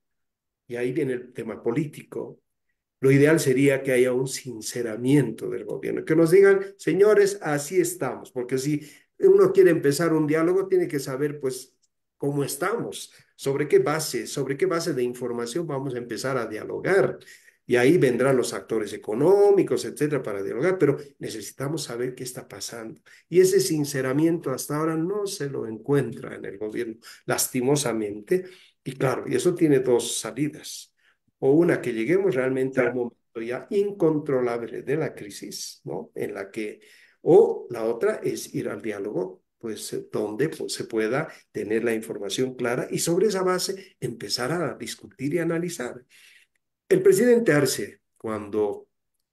y ahí viene el tema político, lo ideal sería que haya un sinceramiento del gobierno, que nos digan, señores, así estamos, porque si uno quiere empezar un diálogo, tiene que saber, pues, cómo estamos, sobre qué base de información vamos a empezar a dialogar. Y ahí vendrán los actores económicos, etcétera, para dialogar, pero necesitamos saber qué está pasando. Y ese sinceramiento hasta ahora no se lo encuentra en el gobierno, lastimosamente. Y claro, y eso tiene dos salidas o una que lleguemos realmente a un momento ya incontrolable de la crisis, ¿no? En la que, o la otra es ir al diálogo, pues donde pues, se pueda tener la información clara y sobre esa base empezar a discutir y analizar. El presidente Arce, cuando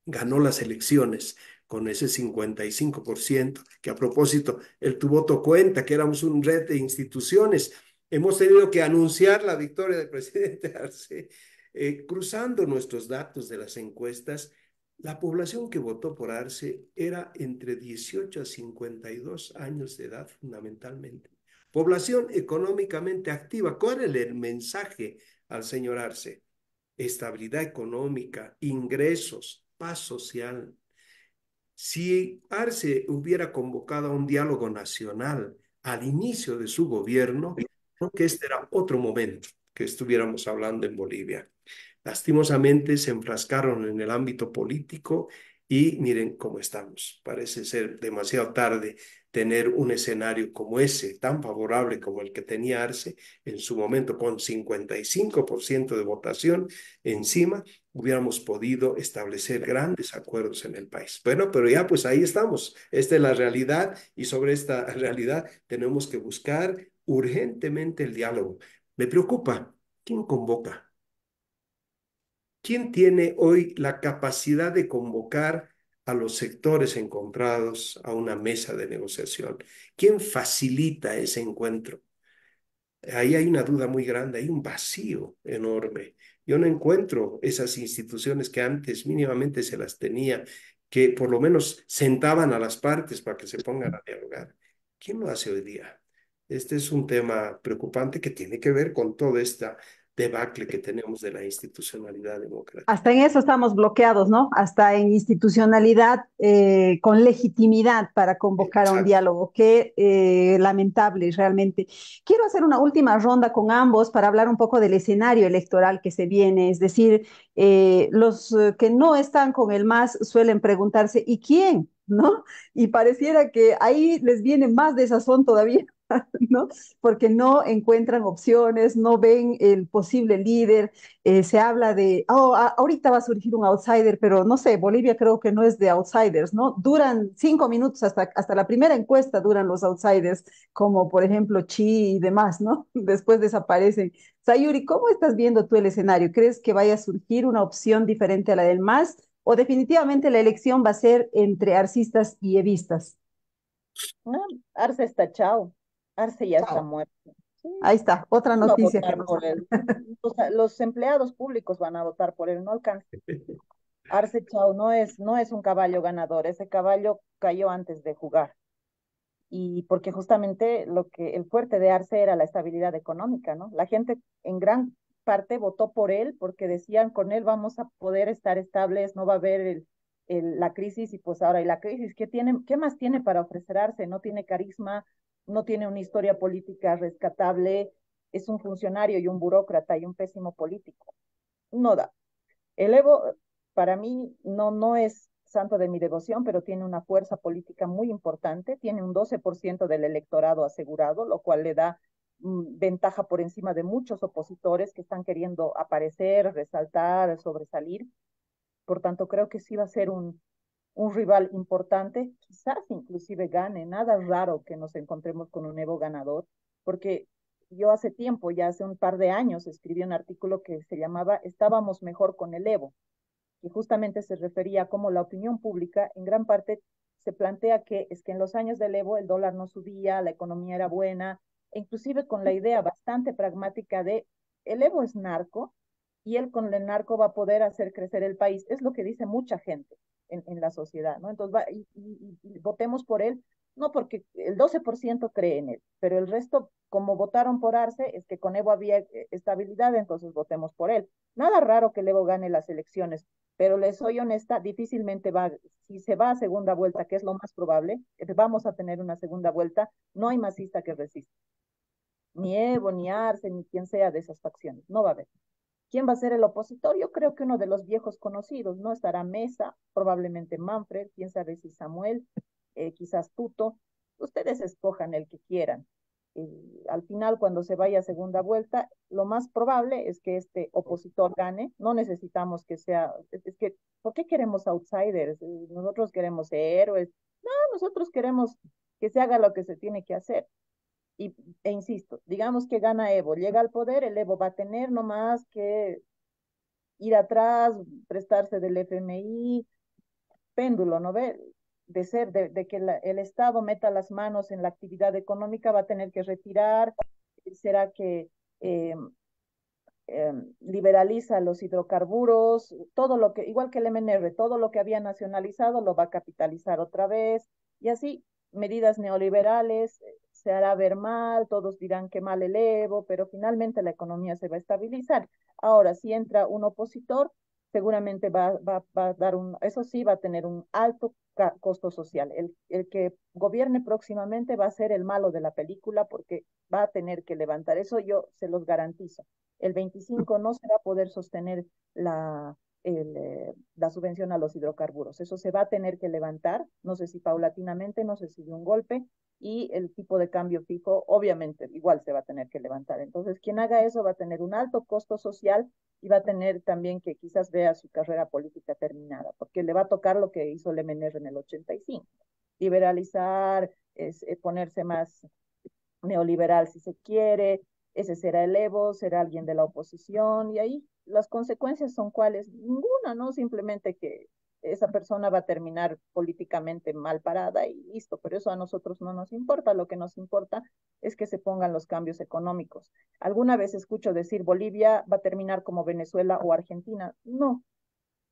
ganó las elecciones con ese 55%, que a propósito, el tu voto cuenta, que éramos un red de instituciones, hemos tenido que anunciar la victoria del presidente Arce. Cruzando nuestros datos de las encuestas, la población que votó por Arce era entre 18 a 52 años de edad fundamentalmente. Población económicamente activa. ¿Cuál es el mensaje al señor Arce? Estabilidad económica, ingresos, paz social. Si Arce hubiera convocado a un diálogo nacional al inicio de su gobierno, creo que este era otro momento que estuviéramos hablando en Bolivia. Lastimosamente se enfrascaron en el ámbito político y miren cómo estamos. Parece ser demasiado tarde tener un escenario como ese, tan favorable como el que tenía Arce en su momento, con 55% de votación encima, hubiéramos podido establecer grandes acuerdos en el país. Bueno, pero ya pues ahí estamos. Esta es la realidad y sobre esta realidad tenemos que buscar urgentemente el diálogo. Me preocupa, ¿quién convoca? ¿Quién tiene hoy la capacidad de convocar a los sectores encontrados a una mesa de negociación? ¿Quién facilita ese encuentro? Ahí hay una duda muy grande, hay un vacío enorme. Yo no encuentro esas instituciones que antes mínimamente se las tenía, que por lo menos sentaban a las partes para que se pongan a dialogar. ¿Quién lo hace hoy día? Este es un tema preocupante que tiene que ver con toda esta debacle que tenemos de la institucionalidad democrática. Hasta en eso estamos bloqueados, ¿no? Hasta en institucionalidad con legitimidad para convocar a un Exacto. diálogo. Qué lamentable realmente. Quiero hacer una última ronda con ambos para hablar un poco del escenario electoral que se viene. Es decir, los que no están con el MAS suelen preguntarse, ¿y quién? ¿No? Y pareciera que ahí les viene más desazón todavía. ¿No? Porque no encuentran opciones, no ven el posible líder, se habla de, oh, ahorita va a surgir un outsider, pero no sé, Bolivia creo que no es de outsiders, ¿no? Duran 5 minutos, hasta la primera encuesta duran los outsiders, como por ejemplo Chi y demás, ¿no? Después desaparecen. Sayuri, ¿cómo estás viendo tú el escenario? ¿Crees que vaya a surgir una opción diferente a la del MAS? ¿O definitivamente la elección va a ser entre arcistas y evistas? No, Arce está chao. Arce ya está Chao. muerto. Sí, Ahí está, otra ¿quién va a noticia que votar nos... por él? Los empleados públicos van a votar por él, no alcanza. Arce Chao no es un caballo ganador, ese caballo cayó antes de jugar. Y porque justamente el fuerte de Arce era la estabilidad económica, ¿no? La gente en gran parte votó por él porque decían con él vamos a poder estar estables, no va a haber la crisis y pues ahora, ¿y la crisis qué más tiene para ofrecer Arce? No tiene carisma, no tiene una historia política rescatable, es un funcionario y un burócrata y un pésimo político. No da. El Evo, para mí, no es santo de mi devoción, pero tiene una fuerza política muy importante, tiene un 12% del electorado asegurado, lo cual le da ventaja por encima de muchos opositores que están queriendo aparecer, resaltar, sobresalir. Por tanto, creo que sí va a ser un rival importante, quizás inclusive gane, nada raro que nos encontremos con un Evo ganador, porque yo hace tiempo, ya hace un par de años, escribí un artículo que se llamaba Estábamos mejor con el Evo, que justamente se refería a cómo la opinión pública en gran parte se plantea que es que en los años del Evo el dólar no subía, la economía era buena, e inclusive con la idea bastante pragmática de el Evo es narco y él con el narco va a poder hacer crecer el país. Es lo que dice mucha gente en la sociedad, ¿no? Entonces, y votemos por él, no porque el 12% cree en él, pero el resto, como votaron por Arce, es que con Evo había estabilidad, entonces votemos por él. Nada raro que el Evo gane las elecciones, pero les soy honesta, difícilmente va, si se va a segunda vuelta, que es lo más probable, vamos a tener una segunda vuelta, no hay masista que resista, ni Evo, ni Arce, ni quien sea de esas facciones, no va a haber. ¿Quién va a ser el opositor? Yo creo que uno de los viejos conocidos, ¿no? Estará Mesa, probablemente Manfred, quién sabe si Samuel, quizás Tuto. Ustedes escojan el que quieran. Al final, cuando se vaya a segunda vuelta, lo más probable es que este opositor gane. No necesitamos que sea, es que, ¿por qué queremos outsiders? Nosotros queremos héroes. No, nosotros queremos que se haga lo que se tiene que hacer. E insisto, digamos que gana Evo, llega al poder, el Evo va a tener nomás que ir atrás, prestarse del FMI, péndulo, ¿no ve? De ser, de que el Estado meta las manos en la actividad económica, va a tener que retirar, será que eh, liberaliza los hidrocarburos, todo lo que, igual que el MNR, todo lo que había nacionalizado lo va a capitalizar otra vez, y así, medidas neoliberales, se hará ver mal, todos dirán que mal el Evo, pero finalmente la economía se va a estabilizar. Ahora, si entra un opositor, seguramente va a dar eso sí, va a tener un alto costo social. El que gobierne próximamente va a ser el malo de la película porque va a tener que levantar. Eso yo se los garantizo. El 25 no se va a poder sostener la subvención a los hidrocarburos. Eso se va a tener que levantar, no sé si paulatinamente, no sé si de un golpe, y el tipo de cambio fijo, obviamente, igual se va a tener que levantar. Entonces, quien haga eso va a tener un alto costo social y va a tener también que quizás vea su carrera política terminada, porque le va a tocar lo que hizo el MNR en el 85, liberalizar, ponerse más neoliberal si se quiere, ese será el Evo, será alguien de la oposición, y ahí las consecuencias son cuáles, ninguna, ¿no? Simplemente que esa persona va a terminar políticamente mal parada y listo, pero eso a nosotros no nos importa, lo que nos importa es que se pongan los cambios económicos. Alguna vez escucho decir Bolivia va a terminar como Venezuela o Argentina, no,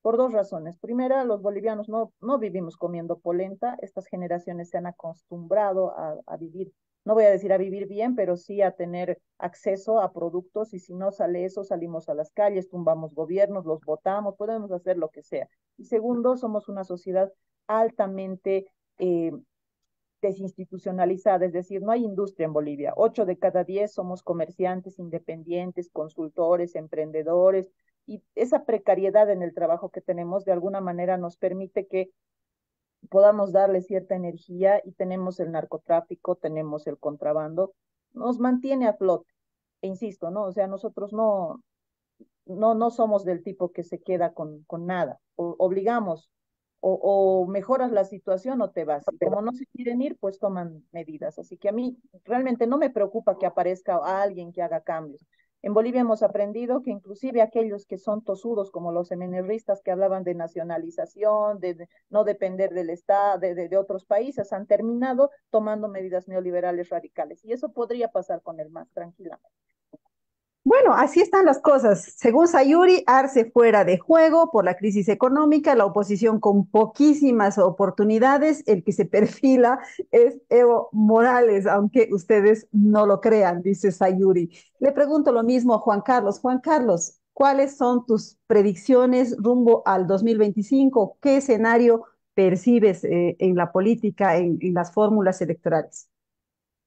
por dos razones. Primera, los bolivianos no vivimos comiendo polenta, estas generaciones se han acostumbrado a vivir no voy a decir a vivir bien, pero sí a tener acceso a productos y si no sale eso, salimos a las calles, tumbamos gobiernos, los votamos, podemos hacer lo que sea. Y segundo, somos una sociedad altamente eh, desinstitucionalizada, es decir, no hay industria en Bolivia. 8 de cada 10 somos comerciantes independientes, consultores, emprendedores, y esa precariedad en el trabajo que tenemos de alguna manera nos permite que podamos darle cierta energía y tenemos el narcotráfico, tenemos el contrabando, nos mantiene a flote. E insisto, ¿no? O sea, nosotros no somos del tipo que se queda con nada. Obligamos o mejoras la situación o te vas. Y como no se quieren ir, pues toman medidas. Así que a mí realmente no me preocupa que aparezca alguien que haga cambios. En Bolivia hemos aprendido que inclusive aquellos que son tosudos, como los MNRistas que hablaban de nacionalización, de no depender del Estado, de otros países, han terminado tomando medidas neoliberales radicales. Y eso podría pasar con el MAS tranquilamente. Bueno, así están las cosas. Según Sayuri, Arce fuera de juego por la crisis económica, la oposición con poquísimas oportunidades, el que se perfila es Evo Morales, aunque ustedes no lo crean, dice Sayuri. Le pregunto lo mismo a Juan Carlos. Juan Carlos, ¿cuáles son tus predicciones rumbo al 2025? ¿Qué escenario percibes en la política, en las fórmulas electorales?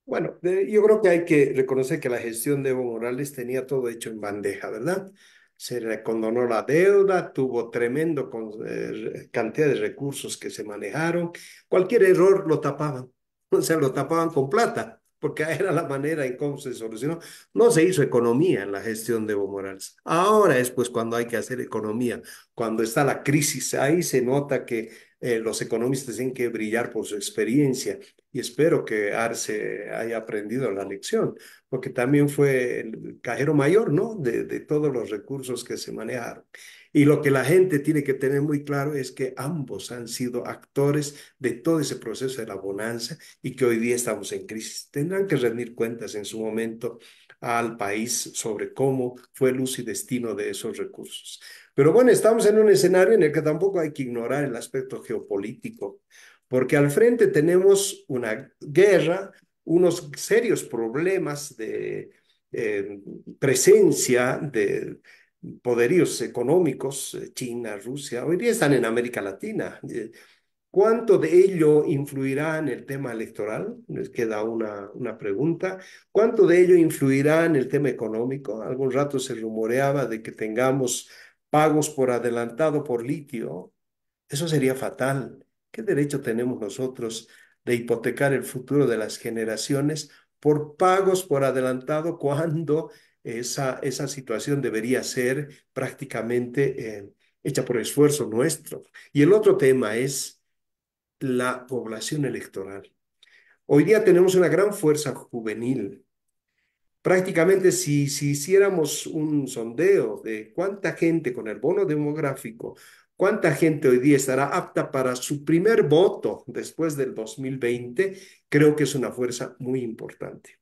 Bueno, yo creo que hay que reconocer que la gestión de Evo Morales tenía todo hecho en bandeja, ¿verdad? Se le condonó la deuda, tuvo tremendo cantidad de recursos que se manejaron. Cualquier error lo tapaban, o sea, lo tapaban con plata, porque era la manera en cómo se solucionó. No se hizo economía en la gestión de Evo Morales. Ahora es pues cuando hay que hacer economía, cuando está la crisis, ahí se nota que los economistas tienen que brillar por su experiencia y espero que Arce haya aprendido la lección, porque también fue el cajero mayor, ¿no? De todos los recursos que se manejaron. Y lo que la gente tiene que tener muy claro es que ambos han sido actores de todo ese proceso de la bonanza y que hoy día estamos en crisis. Tendrán que rendir cuentas en su momento al país sobre cómo fue el uso y destino de esos recursos. Pero bueno, estamos en un escenario en el que tampoco hay que ignorar el aspecto geopolítico porque al frente tenemos una guerra, unos serios problemas de presencia de poderíos económicos, China, Rusia, hoy día están en América Latina. ¿Cuánto de ello influirá en el tema electoral? Les queda una pregunta. ¿Cuánto de ello influirá en el tema económico? Algún rato se rumoreaba de que tengamos pagos por adelantado por litio. Eso sería fatal. ¿Qué derecho tenemos nosotros de hipotecar el futuro de las generaciones por pagos por adelantado cuando esa situación debería ser prácticamente hecha por esfuerzo nuestro? Y el otro tema es la población electoral. Hoy día tenemos una gran fuerza juvenil. Prácticamente si hiciéramos un sondeo de cuánta gente con el bono demográfico, cuánta gente hoy día estará apta para su primer voto después del 2020, creo que es una fuerza muy importante.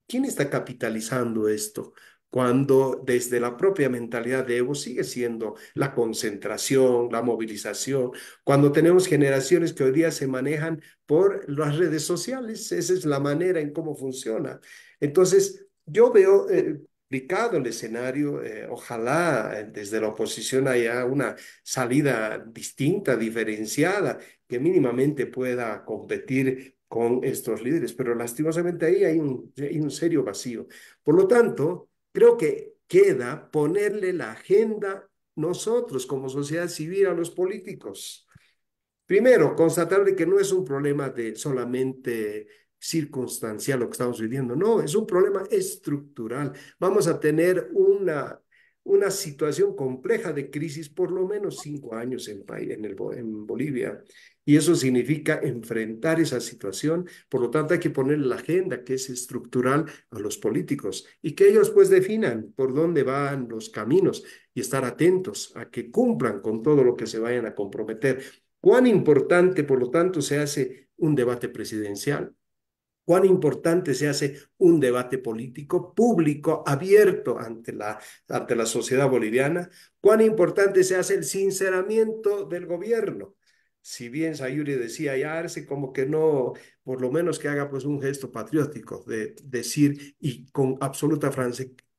¿Quién está capitalizando esto? Cuando desde la propia mentalidad de Evo sigue siendo la concentración, la movilización, cuando tenemos generaciones que hoy día se manejan por las redes sociales, esa es la manera en cómo funciona. Entonces, yo veo complicado el escenario, ojalá desde la oposición haya una salida distinta, diferenciada, que mínimamente pueda competir con estos líderes, pero lastimosamente ahí hay un serio vacío. Por lo tanto, creo que queda ponerle la agenda nosotros como sociedad civil a los políticos. Primero, constatar de que no es un problema de solamente circunstancial lo que estamos viviendo, no, es un problema estructural. Vamos a tener una situación compleja de crisis por lo menos 5 años en Bolivia. Y eso significa enfrentar esa situación. Por lo tanto, hay que poner la agenda que es estructural a los políticos y que ellos pues definan por dónde van los caminos y estar atentos a que cumplan con todo lo que se vayan a comprometer. ¿Cuán importante, por lo tanto, se hace un debate presidencial? ¿Cuán importante se hace un debate político público, abierto ante la sociedad boliviana? ¿Cuán importante se hace el sinceramiento del gobierno? Si bien Sayuri decía ya Arce, como que no, por lo menos que haga pues un gesto patriótico de decir y con absoluta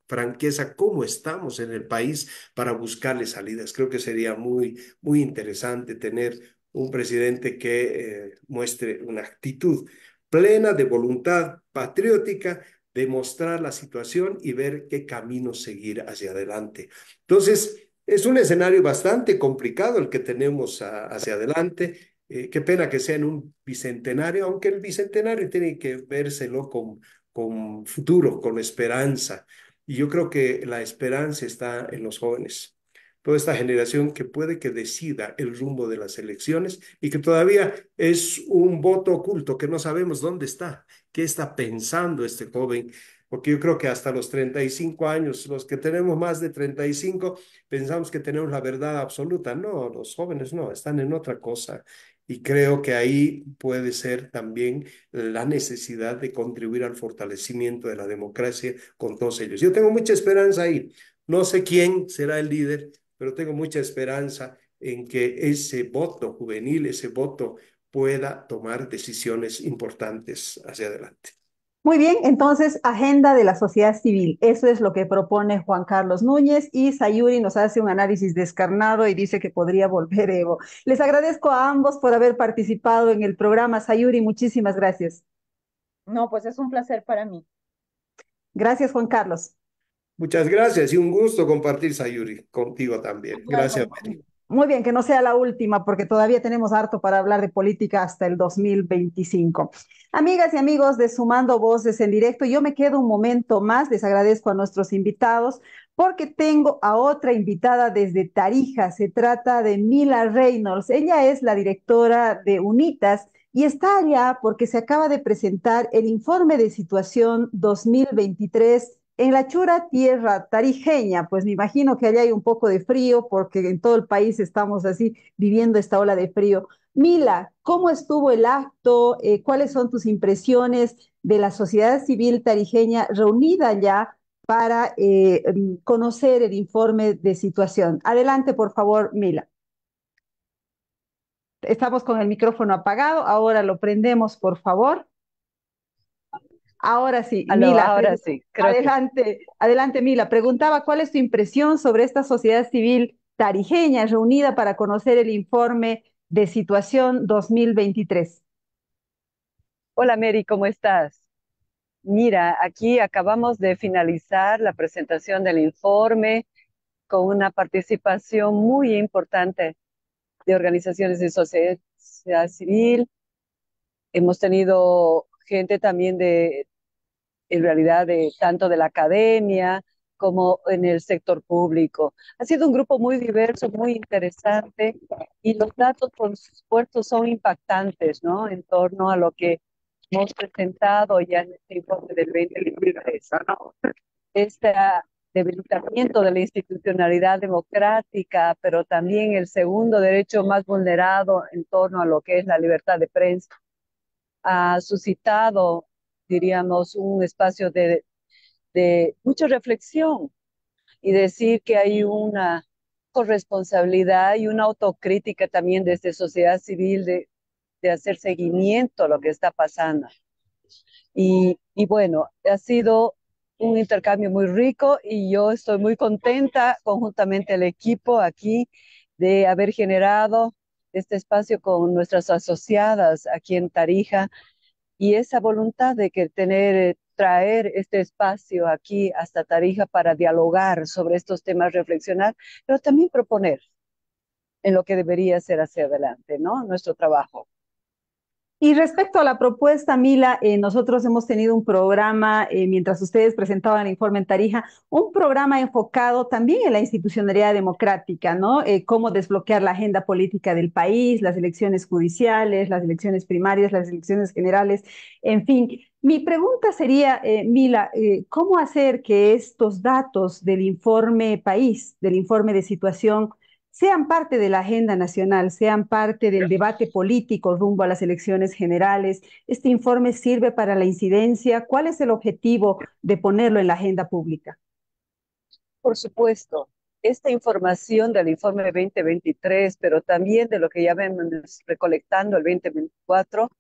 franqueza cómo estamos en el país para buscarle salidas. Creo que sería muy interesante tener un presidente que muestre una actitud plena de voluntad patriótica de mostrar la situación y ver qué camino seguir hacia adelante. Entonces, es un escenario bastante complicado el que tenemos hacia adelante. Qué pena que sea en un bicentenario, aunque el bicentenario tiene que vérselo con futuro, con esperanza. Y yo creo que la esperanza está en los jóvenes. Toda esta generación que puede que decida el rumbo de las elecciones y que todavía es un voto oculto, que no sabemos dónde está, qué está pensando este joven, porque yo creo que hasta los 35 años, los que tenemos más de 35, pensamos que tenemos la verdad absoluta. No, los jóvenes no, están en otra cosa. Y creo que ahí puede ser también la necesidad de contribuir al fortalecimiento de la democracia con todos ellos. Yo tengo mucha esperanza ahí. No sé quién será el líder, pero tengo mucha esperanza en que ese voto juvenil, ese voto pueda tomar decisiones importantes hacia adelante. Muy bien, entonces, agenda de la sociedad civil. Eso es lo que propone Juan Carlos Núñez y Sayuri nos hace un análisis descarnado y dice que podría volver Evo. Les agradezco a ambos por haber participado en el programa. Sayuri, muchísimas gracias. No, pues es un placer para mí. Gracias, Juan Carlos. Muchas gracias y un gusto compartir, Sayuri, contigo también. Igual Gracias, contigo. Mary. Muy bien, que no sea la última, porque todavía tenemos harto para hablar de política hasta el 2025. Amigas y amigos de Sumando Voces en Directo, yo me quedo un momento más, les agradezco a nuestros invitados, porque tengo a otra invitada desde Tarija, se trata de Mila Reynolds, ella es la directora de UNITAS y está allá porque se acaba de presentar el informe de situación 2023 en la chura tierra tarijeña. Pues me imagino que allá hay un poco de frío porque en todo el país estamos así viviendo esta ola de frío. Mila, ¿cómo estuvo el acto? ¿Cuáles son tus impresiones de la sociedad civil tarijeña reunida allá para conocer el informe de situación? Adelante, por favor, Mila. Estamos con el micrófono apagado, ahora lo prendemos, por favor. Ahora sí, Aló, Mila, ahora sí, creo que adelante, Mila. Preguntaba cuál es tu impresión sobre esta sociedad civil tarijeña reunida para conocer el informe de situación 2023. hola Mary, ¿cómo estás? Mira, aquí acabamos de finalizar la presentación del informe con una participación muy importante de organizaciones de sociedad civil. Hemos tenido gente también en realidad, de tanto de la academia como en el sector público. Ha sido un grupo muy diverso, muy interesante y los datos, por supuesto, son impactantes, ¿no? En torno a lo que hemos presentado ya en este informe del 2023, ¿no? Este debilitamiento de la institucionalidad democrática, pero también el segundo derecho más vulnerado en torno a lo que es la libertad de prensa, ha suscitado, diríamos, un espacio de mucha reflexión y decir que hay una corresponsabilidad y una autocrítica también desde sociedad civil de hacer seguimiento a lo que está pasando. Y bueno, ha sido un intercambio muy rico y yo estoy muy contenta conjuntamente el equipo aquí de haber generado este espacio con nuestras asociadas aquí en Tarija y esa voluntad de que traer este espacio aquí hasta Tarija para dialogar sobre estos temas, reflexionar, pero también proponer en lo que debería ser hacia adelante, ¿no? Nuestro trabajo. Y respecto a la propuesta, Mila, nosotros hemos tenido un programa, mientras ustedes presentaban el informe en Tarija, un programa enfocado también en la institucionalidad democrática, ¿no? Cómo desbloquear la agenda política del país, las elecciones judiciales, las elecciones primarias, las elecciones generales, en fin. Mi pregunta sería, Mila, ¿cómo hacer que estos datos del informe país, del informe de situación, sean parte de la agenda nacional, sean parte del debate político rumbo a las elecciones generales? ¿Este informe sirve para la incidencia? ¿Cuál es el objetivo de ponerlo en la agenda pública? Por supuesto, esta información del informe 2023, pero también de lo que ya vemos recolectando el 2024,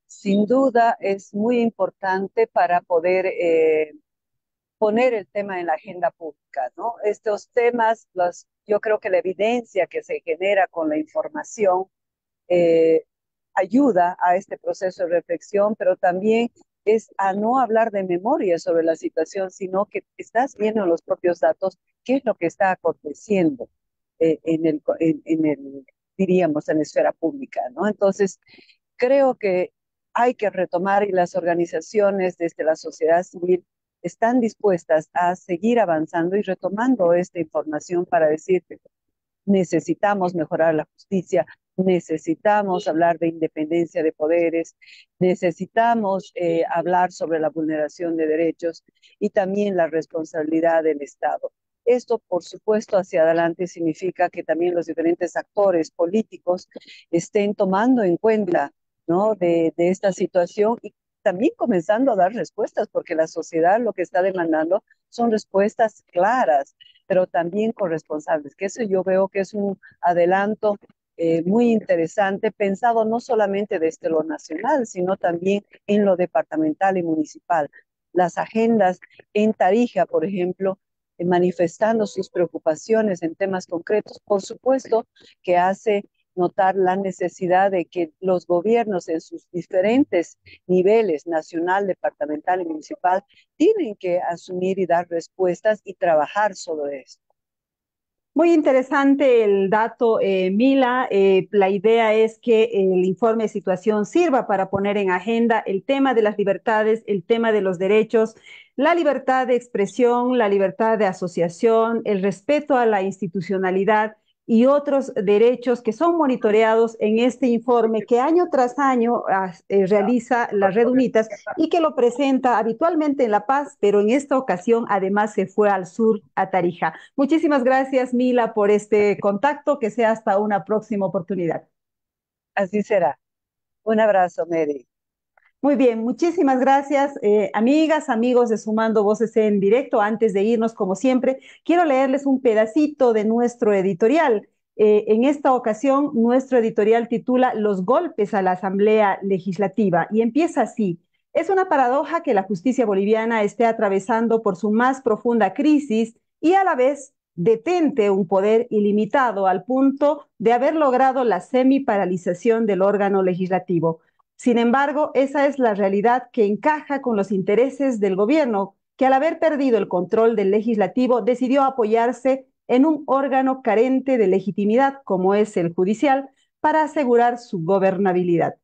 sin duda es muy importante para poder poner el tema en la agenda pública, ¿no? Estos temas, yo creo que la evidencia que se genera con la información eh, ayuda a este proceso de reflexión, pero también es a no hablar de memoria sobre la situación, sino que estás viendo en los propios datos qué es lo que está aconteciendo diríamos, en la esfera pública, ¿no? Entonces, creo que hay que retomar y las organizaciones desde la sociedad civil están dispuestas a seguir avanzando y retomando esta información para decir necesitamos mejorar la justicia, necesitamos hablar de independencia de poderes, necesitamos hablar sobre la vulneración de derechos y también la responsabilidad del Estado. Esto, por supuesto, hacia adelante significa que también los diferentes actores políticos estén tomando en cuenta, ¿no? de esta situación y también comenzando a dar respuestas, porque la sociedad lo que está demandando son respuestas claras, pero también corresponsables, que eso yo veo que es un adelanto muy interesante, pensado no solamente desde lo nacional, sino también en lo departamental y municipal. Las agendas en Tarija, por ejemplo, manifestando sus preocupaciones en temas concretos, por supuesto que hace notar la necesidad de que los gobiernos en sus diferentes niveles, nacional, departamental y municipal, tienen que asumir y dar respuestas y trabajar sobre esto. Muy interesante el dato, Mila. La idea es que el informe de situación sirva para poner en agenda el tema de las libertades, el tema de los derechos, la libertad de expresión, la libertad de asociación, el respeto a la institucionalidad y otros derechos que son monitoreados en este informe que año tras año realiza la Red UNITAS y que lo presenta habitualmente en La Paz, pero en esta ocasión además se fue al sur, a Tarija. Muchísimas gracias, Mila, por este contacto, que sea hasta una próxima oportunidad. Así será. Un abrazo, Mary. Muy bien, muchísimas gracias, amigas, amigos de Sumando Voces en Directo. Antes de irnos, como siempre, quiero leerles un pedacito de nuestro editorial. En esta ocasión, nuestro editorial titula Los golpes a la Asamblea Legislativa y empieza así. Es una paradoja que la justicia boliviana esté atravesando por su más profunda crisis y a la vez detente un poder ilimitado al punto de haber logrado la semiparalización del órgano legislativo. Sin embargo, esa es la realidad que encaja con los intereses del gobierno, que al haber perdido el control del legislativo decidió apoyarse en un órgano carente de legitimidad, como es el judicial, para asegurar su gobernabilidad.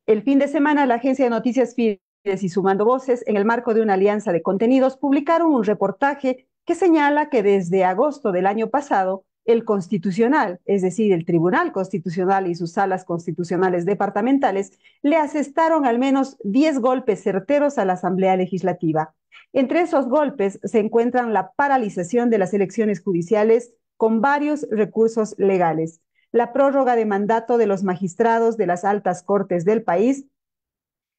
El fin de semana, la agencia de noticias Fides y Sumando Voces, en el marco de una alianza de contenidos, publicaron un reportaje que señala que desde agosto del año pasado, el Constitucional, es decir, el Tribunal Constitucional y sus salas constitucionales departamentales, le asestaron al menos 10 golpes certeros a la Asamblea Legislativa. Entre esos golpes se encuentran la paralización de las elecciones judiciales con varios recursos legales, la prórroga de mandato de los magistrados de las altas cortes del país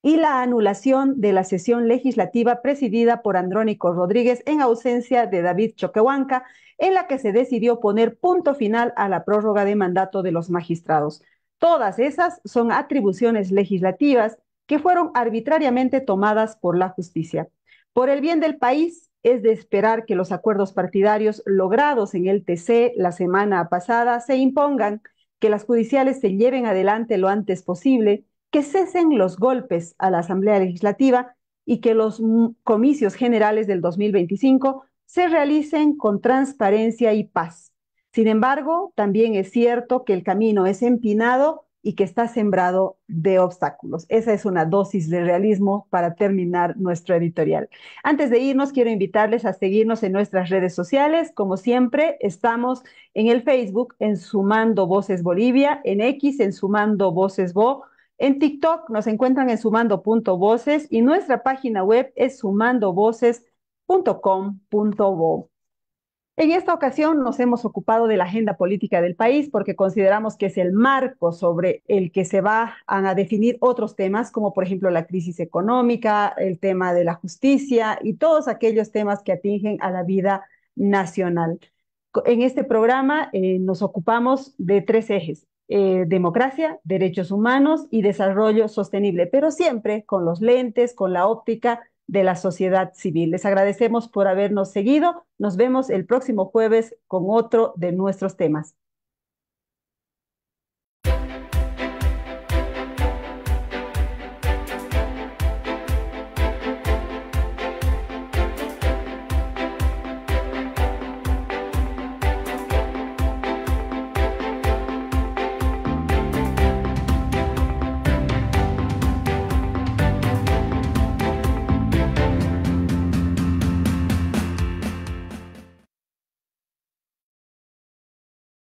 y la anulación de la sesión legislativa presidida por Andrónico Rodríguez en ausencia de David Choquehuanca, en la que se decidió poner punto final a la prórroga de mandato de los magistrados. Todas esas son atribuciones legislativas que fueron arbitrariamente tomadas por la justicia. Por el bien del país, es de esperar que los acuerdos partidarios logrados en el TC la semana pasada se impongan, que las judiciales se lleven adelante lo antes posible, que cesen los golpes a la Asamblea Legislativa y que los comicios generales del 2025 se realicen con transparencia y paz. Sin embargo, también es cierto que el camino es empinado y que está sembrado de obstáculos. Esa es una dosis de realismo para terminar nuestro editorial. Antes de irnos, quiero invitarles a seguirnos en nuestras redes sociales. Como siempre, estamos en el Facebook en Sumando Voces Bolivia, en X en Sumando Voces Bo, en TikTok nos encuentran en sumando.voces y nuestra página web es sumandovoces.com.bo. En esta ocasión nos hemos ocupado de la agenda política del país porque consideramos que es el marco sobre el que se van a definir otros temas, como por ejemplo la crisis económica, el tema de la justicia y todos aquellos temas que atingen a la vida nacional. En este programa nos ocupamos de tres ejes: democracia, derechos humanos y desarrollo sostenible, pero siempre con los lentes, con la óptica de la sociedad civil. Les agradecemos por habernos seguido. Nos vemos el próximo jueves con otro de nuestros temas.